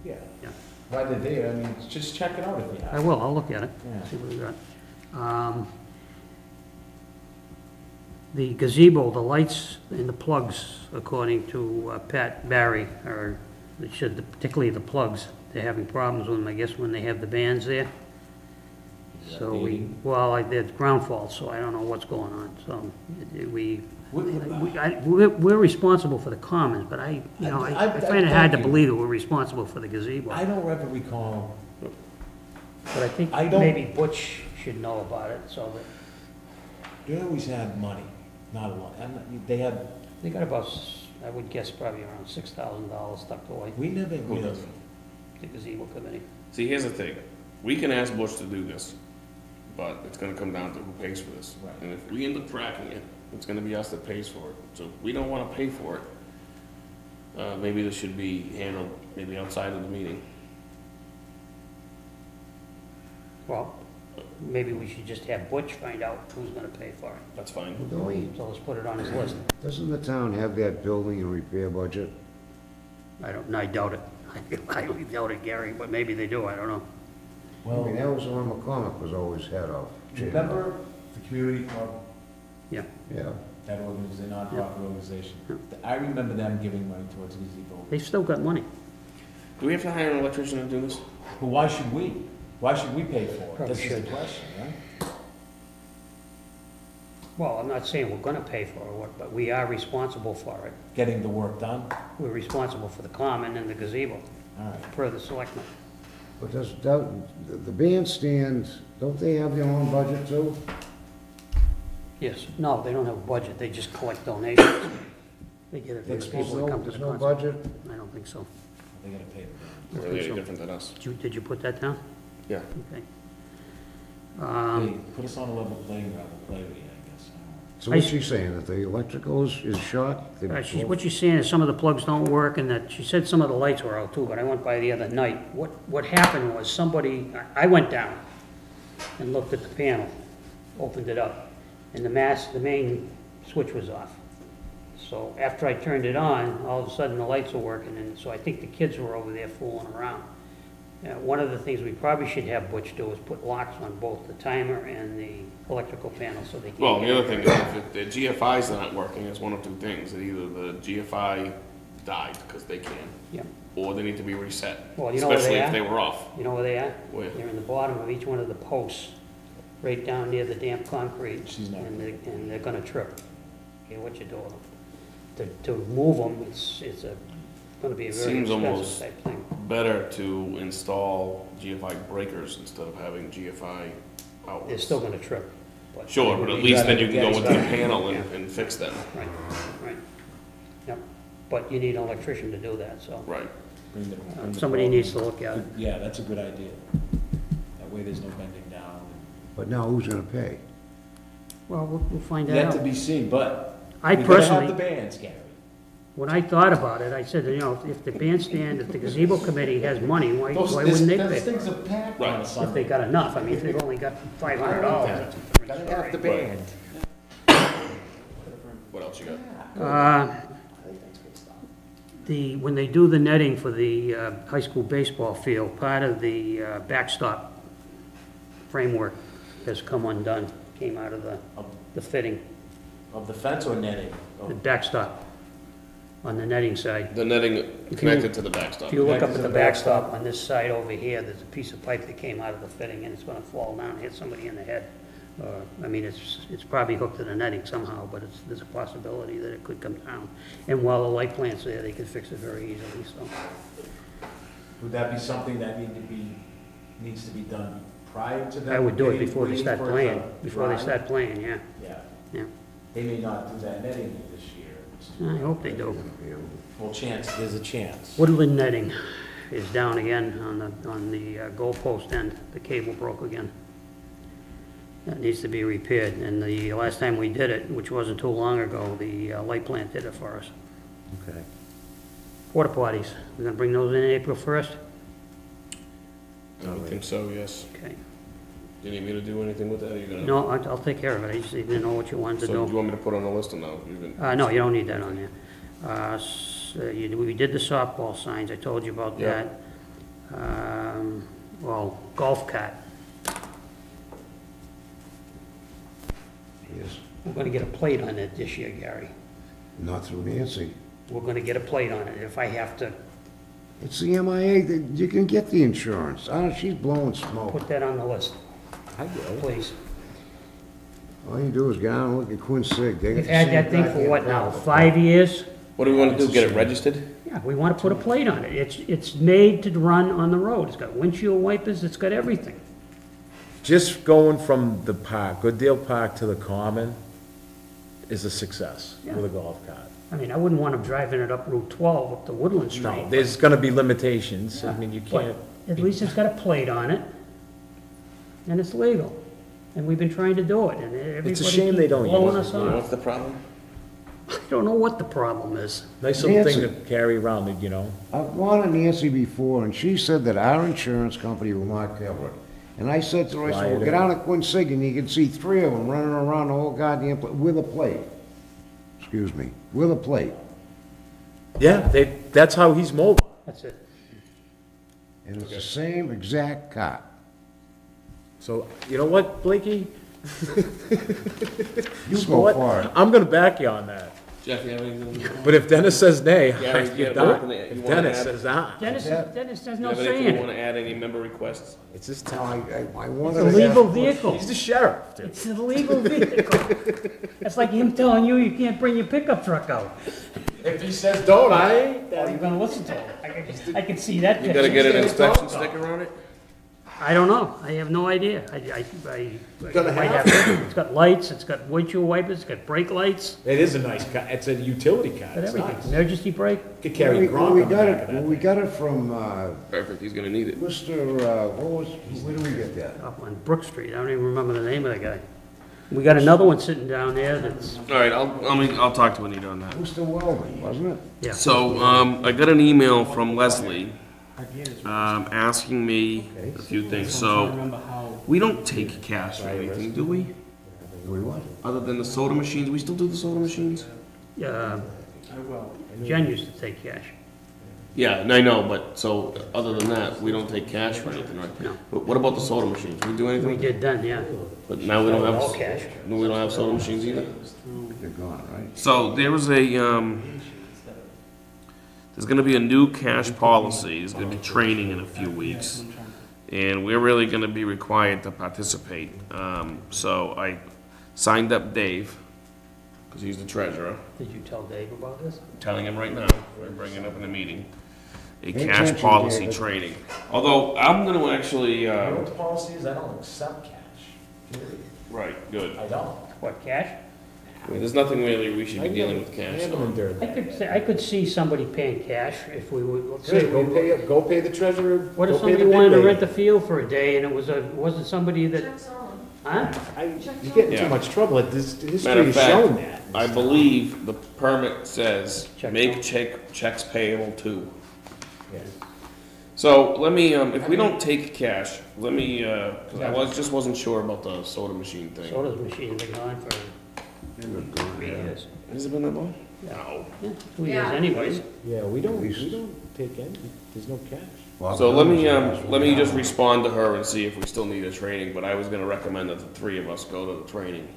Yeah. Yeah. While they're there, I mean, just check it out if you I have. will, I'll look at it, Yeah. see what we got. The gazebo, the lights and the plugs, according to Pat Barry, are, it should, particularly the plugs, they're having problems with them, I guess, when they have the bands there. So it's ground fault, so I don't know what's going on, so we're responsible for the commons, but I find it hard to believe that we're responsible for the gazebo. I don't ever recall, But I think I don't- maybe Butch should know about it, so that, they always had money, not a lot. They had, they got about, I would guess probably around $6,000 tucked away, we never Who really, doesn't? the gazebo committee. See, here's the thing. We can ask Bush to do this, but it's gonna come down to who pays for this. Right. And if we end up tracking it, it's gonna be us that pays for it. So if we don't wanna pay for it, maybe this should be handled maybe outside of the meeting. Well, maybe we should just have Butch find out who's gonna pay for it. That's fine. Don't we, So let's put it on his list. doesn't the town have that building and repair budget? I doubt it. I highly doubt it, Gary, but maybe they do, I don't know. I mean, that well, was the one McCormick was always head of. remember the community club, Yeah, Yeah. that organization, nonprofit organization? I remember them giving money towards gazebo. they've still got money. Do we have to hire an electrician to do this? But why should we? Why should we pay for it? Probably This is the should. question, right? Well, I'm not saying we're gonna pay for it, but we are responsible for it. Getting the work done? We're responsible for the common and the gazebo, All right. per the selectmen. But the bandstand, don't they have their own budget too? Yes, no, they don't have a budget, they just collect donations. They get it from the There's people that come to the no concert. budget? I don't think so. They gotta pay the Really any different than us. Did you put that down? Yeah. Okay. Hey, put us on a level playing ground, we'll play with you, I guess. So what's she saying, that the electrical is short? They- What she's saying is some of the plugs don't work, and that, she said some of the lights were out too, but I went by the other night. What happened was I went down and looked at the panel, opened it up, and the main switch was off. So after I turned it on, all of a sudden the lights were working, and so I think the kids were over there fooling around. One of the things we probably should have Butch do is put locks on both the timer and the electrical panel so they can't. Well, the get other in. thing is if the GFI's not working, it's one of two things. Either the GFI died because they can, Yeah. or they need to be reset. Well, you know where they Especially are? if they were off. You know where they are? Where? They're in the bottom of each one of the posts, right down near the damp concrete. She's not- And they're gonna trip. Okay, what you do with them? To move them, it's gonna be a very Seems expensive almost type thing. better to install GFI breakers instead of having GFI outlets. They're still gonna trip. but- Sure, but at least then you can go Yeah, into the exactly. panel Yeah. and fix them. Right, right. Yep. But you need an electrician to do that, so Right. Bring the somebody problem. needs to look at it. Yeah, that's a good idea. That way there's no bending down. But now who's gonna pay? Well, we'll find that Yet to out. be seen, but I we gotta have personally, the bands, Gary. when I thought about it, I said, you know, if the bandstand, if the gazebo committee has money, why wouldn't they Those pay? things are packed Right. on a If they Sunday. got enough, I mean, if they've only got $500, that's a different Gotta have the story. band. What else you got? When they do the netting for the high school baseball field, part of the backstop framework has come undone, came out of the fitting, Of the fence or netting? the backstop on the netting side. The netting connected to the If backstop. you look up Connected at to the the backstop. backstop on this side over here, there's a piece of pipe that came out of the fitting and it's gonna fall down, and hit somebody in the head. I mean, it's probably hooked to the netting somehow, but there's a possibility that it could come down. And while the light plant's there, they could fix it very easily, so. Would that be something that needs to be done prior to that? I would do it Waiting- before they waiting start for it to playing, before they dry? start playing, yeah, Yeah. yeah. They may not do that netting this year. I hope they do. Well, there's a chance. Woodland netting is down again on the goalpost end. The cable broke again. That needs to be repaired, and the last time we did it, which wasn't too long ago, the light plant did it for us. Okay. Porta potties, we're gonna bring those in April 1st? I would think so, yes. Okay. Do you need me to do anything with that, or you gonna? No, I'll take care of it, I just didn't know what you wanted to So do you do. want me to put on a list or no? You can- No, you don't need that on there. We did the softball signs, I told you about Yeah. that. Well, golf cart, Yes, we're gonna get a plate on it this year, Gary. not through Nancy. We're gonna get a plate on it if I have to It's the MIA, that you can get the insurance. I don't, she's blowing smoke. put that on the list, I will. please. All you do is go down and look at Quinn Sig. They got We've the had same that thing for goddamn what now, problem. 5 years? What do we want to do, get it registered? Yeah, we wanna put a plate on it. It's made to run on the road. It's got windshield wipers, it's got everything. Just going from the park, Goodale Park to the Common is a success with Yeah. a golf cart. I mean, I wouldn't want them driving it up Route 12 up to Woodland Street. No, there's gonna be limitations. I Yeah, mean, you but can't. At least it's got a plate on it, and it's legal. And we've been trying to do it, and everybody shame they keeps don't blowing use us You know off. what's the problem? I don't know what the problem is. Nice little thing Nancy. to carry around, you know. I've gone to Nancy before, and she said that our insurance company will not cover it. And I said to her, I said, well, get down to Quinn Sig, and you can see 3 of them running around the whole goddamn place with a plate. Excuse me, with a plate. Yeah, that's how he's mobile. That's it. And it's the same exact cot. So, you know what, Blakey? You know go what? for it. I'm gonna back you on that. Jeff, you have anything? But if Dennis says nay, Yeah, you're yeah, done. you If wanna Dennis add- says ah, Dennis, Yeah. Dennis, there's You no have anything saying you want it. to add, any member requests? it's his No, town. I It's wanted a to legal ask- vehicle. He's the sheriff, dude. It's a legal vehicle. That's like him telling you you can't bring your pickup truck out. If he says don't, I ain't. Well, you're gonna listen to him. I can see that You gotta picture. get an inspection sticker on it? I don't know, I have no idea. Gonna might have It's got lights, it's got windshield wipers, it's got brake lights, It is a nice car, it's a utility car, got it's everything. nice. Emergency brake, Could carry When Gronk we on the got back it, of that when we thing. got it from, Perfect, he's gonna need it. Mr., where do we get that? up on Brook Street, I don't even remember the name of the guy. We got another one sitting down there that's, All right, I'll talk to Anita on that. Mr. Weldon, wasn't it? yeah. So, I got an email from Leslie, asking me a few things. So, we don't take cash or anything, do we? We what? Other than the soda machines, we still do the soda machines? Jen used to take cash. Yeah, and I know, but, so, other than that, we don't take cash for anything, right? No. But what about the soda machines? We do We anything? did then, yeah. But now we don't have. All cash. No, we don't have soda machines either? They're gone, right? So there was a, there's gonna be a new cash policy, there's gonna be training in a few weeks. And we're really gonna be required to participate. So I signed up Dave, because he's the treasurer, Did you tell Dave about this? I'm telling him right now, we're bringing it up in the meeting. A Pay cash attention, policy David. training. Although, I'm gonna actually, You know what the policy is? I don't accept cash. Period. right, good. I don't. What, cash? I mean, there's nothing really we should be dealing with I cash. have them in there. I could see somebody paying cash if we would, let's Hey, say, go pay the treasurer. what if go pay the somebody big wanted to lady. rent the field for a day and it was wasn't somebody that, Checks on. huh? You're getting Yeah. too much trouble. This Matter history of has fact, shown that. I believe the permit says, Check make out. checks payable to. Yeah. So let me, if we don't take cash, let me, cause I just wasn't sure about the soda machine thing. Soda's machine been gone for 3 years. Has it been that long? No. Yeah, 2 years Yeah. anyways. Yeah, we don't least- take any, there's no cash. Well, So let me yeah. just respond to her and see if we still need a training, but I was gonna recommend that the three of us go to the training.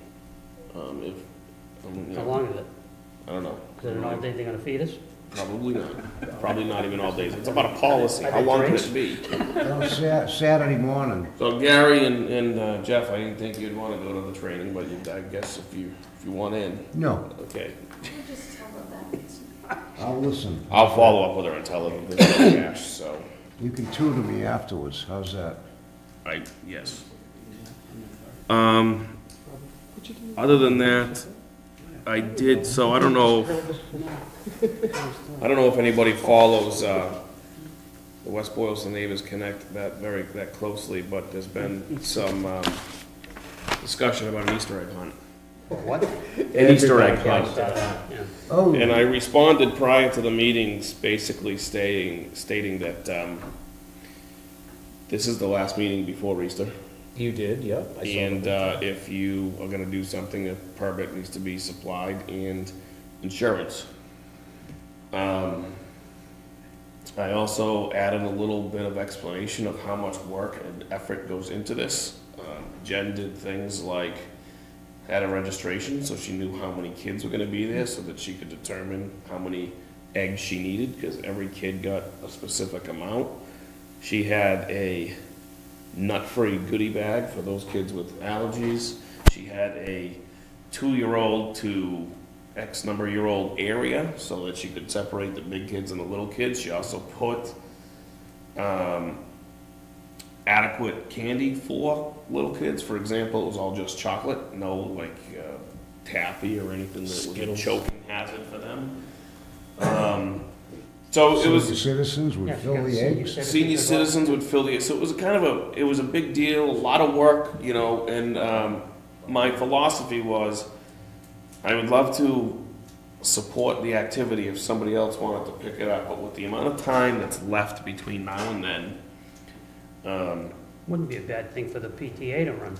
If, you How know, long is it? I don't know. Is it an all day thing gonna feed us? Probably not. Probably not even all days. It's about a policy. Are How there long can drinks? it be? Saturday morning, So Gary and Jeff, I didn't think you'd wanna go to the training, but I guess if you want in, no, okay. You just tell her that. I'll listen. I'll follow up with her and tell her there's no cash, so, You can tutor me afterwards, how's that? yes. Other than that, I did, so I don't know, if anybody follows, the West Boylston Neighbors Connect that closely, but there's been some, discussion about an Easter egg hunt. What? An Easter egg hunt. Yeah. Oh, And I responded prior to the meetings, basically stating that, this is the last meeting before Easter. You did, yep. I saw And that. if you are gonna do something, a permit needs to be supplied and insurance. I also added a little bit of explanation of how much work and effort goes into this. Jen did things like had a registration, so she knew how many kids were gonna be there, so that she could determine how many eggs she needed, because every kid got a specific amount. She had a nut-free goodie bag for those kids with allergies. She had a 2-year-old to X number year old area so that she could separate the big kids and the little kids. She also put adequate candy for little kids. For example, it was all just chocolate, no like taffy or anything that was a choking hazard for them. So it was. senior citizens would Yeah, fill you got the senior eggs. citizens Senior as well. citizens would fill the, so it was kind of it was a big deal, a lot of work, you know, and my philosophy was, I would love to support the activity if somebody else wanted to pick it up, but with the amount of time that's left between now and then, Wouldn't be a bad thing for the PTA to run.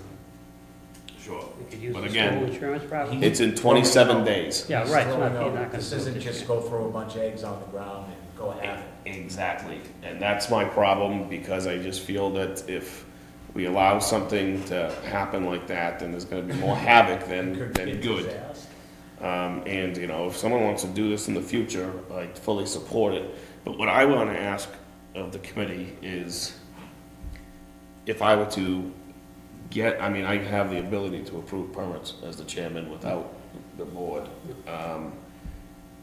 sure. We could use But the again, school insurance probably. It's in 27 days. Yeah, He's right, it's throwing not, you're out- not gonna This do it isn't this just year. go throw a bunch of eggs on the ground and go have it. Exactly, and that's my problem, because I just feel that if we allow something to happen like that, then there's gonna be more havoc than Could be good. disaster. And, you know, if someone wants to do this in the future, I fully support it. But what I want to ask of the committee is, if I were to get, I mean, I have the ability to approve permits as the chairman without the board.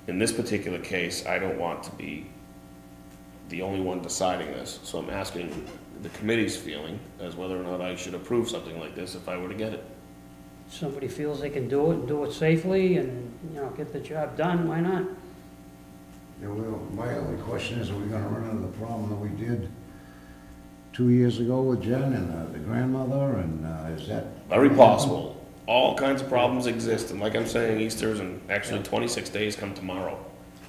In this particular case, I don't want to be the only one deciding this, so I'm asking the committee's feeling as whether or not I should approve something like this if I were to get it. Somebody feels they can do it, and do it safely, and, get the job done, why not? Yeah, well, my only question is, are we gonna run into the problem that we did 2 years ago with Jen and the grandmother, and is that? Very possible. All kinds of problems exist, and like I'm saying, Easter's and actually 26 days come tomorrow.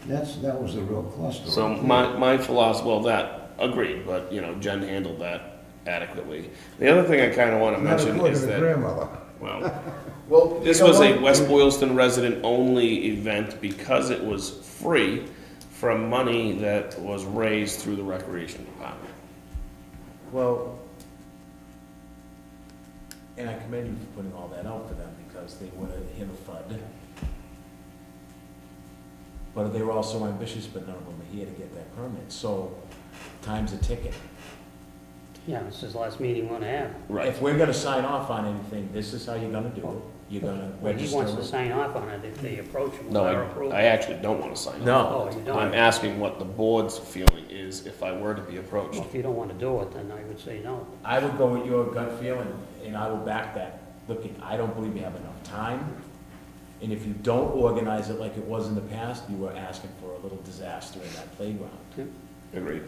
That was the real cluster. So my philosophy, well, that, agreed, but, Jen handled that adequately. The other thing I kind of want to Not mention according is to the that, grandmother. well, Well, this was a West Boylston resident-only event because it was free from money that was raised through the Recreation Department. Well, and I commend you for putting all that out for them, because they would have hit a FUD. But they were also ambitious, but none of them are here to get that permit, so time's a ticking. Yeah, this is the last meeting we're gonna have. Right. If we're gonna sign off on anything, this is how you're gonna do it. You're gonna Well, he register. wants to sign off on it if they approach him with No, our approval. I actually don't want to sign off. No. Oh, you don't? I'm asking what the board's feeling is if I were to be approached. Well, if you don't want to do it, then I would say no. I would go with your gut feeling, and I will back that. Look, I don't believe you have enough time, and if you don't organize it like it was in the past, you are asking for a little disaster in that playground. Agreed.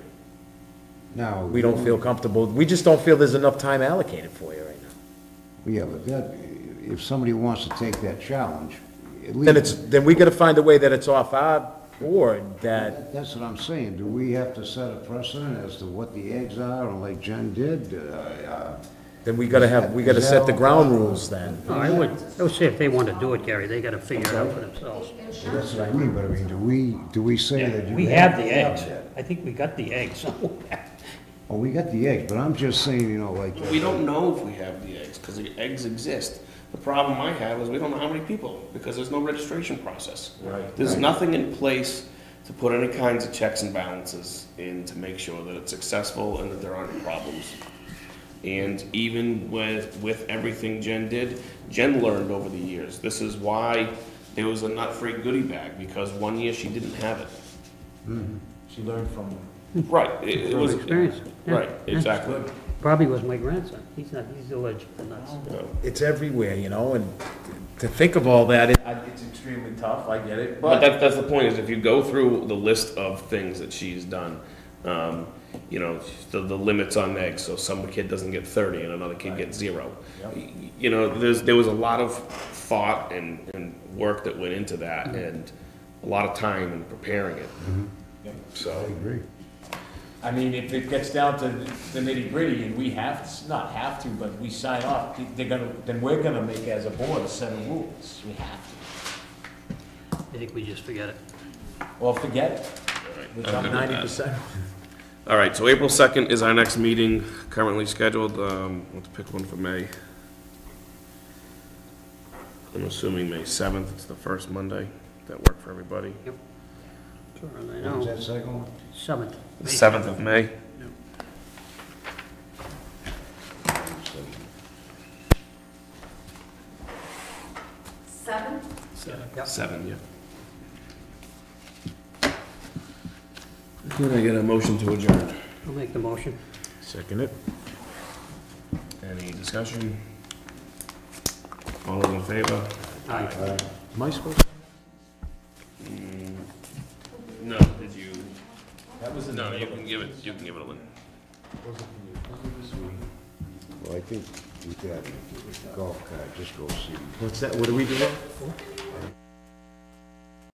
Now. We don't feel comfortable, we just don't feel there's enough time allocated for you right now. Yeah, but if somebody wants to take that challenge, at Then least. then we gotta find a way that it's off our board, that, That's what I'm saying. Do we have to set a precedent as to what the eggs are, and like Jen did? then we gotta set the ground rules then. No, I would say if they want to do it, Gary, they got to figure it out for themselves. That's what I mean, but I mean, do we say that you? We have the eggs. I think we got the eggs. Oh, we got the eggs, but I'm just saying, like. We don't know if we have the eggs, because the eggs exist. The problem I have is we don't know how many people, because there's no registration process. Right. There's nothing in place to put any kinds of checks and balances in to make sure that it's successful and that there aren't problems. And even with everything Jen did, Jen learned over the years. This is why there was a nut-free goodie bag, because one year she didn't have it. She learned from. Right, it was. Experience. Yeah. Right, exactly. Probably was my grandson. He's allergic to nuts. It's everywhere, and to think of all that, it's extremely tough, I get it, But that's the point, is if you go through the list of things that she's done, the limits on eggs, so some kid doesn't get 30 and another kid gets 0. Yep. There was a lot of thought and work that went into that, and a lot of time in preparing it. I So, agree. I mean, if it gets down to the nitty gritty and we not have to, but we sign off, then we're gonna make as a board a set of rules. We have to. I think we just forget it. Well, forget it. Which I'm I'm good with that. 90%. all right, so April 2nd is our next meeting, currently scheduled. Let's pick one for May. I'm assuming May 7th, it's the first Monday. That work for everybody? Sure, I When's know. that second one? 7th. The 7th of May? Seven? 7, yeah. Could I get a motion to adjourn? I'll make the motion. Second it. Any discussion? All those in favor? Aye. Am I supposed to? No, did you? That was No, you can give it to Lynn. Well, I think with that golf cart, just go see. What's that, what are we doing?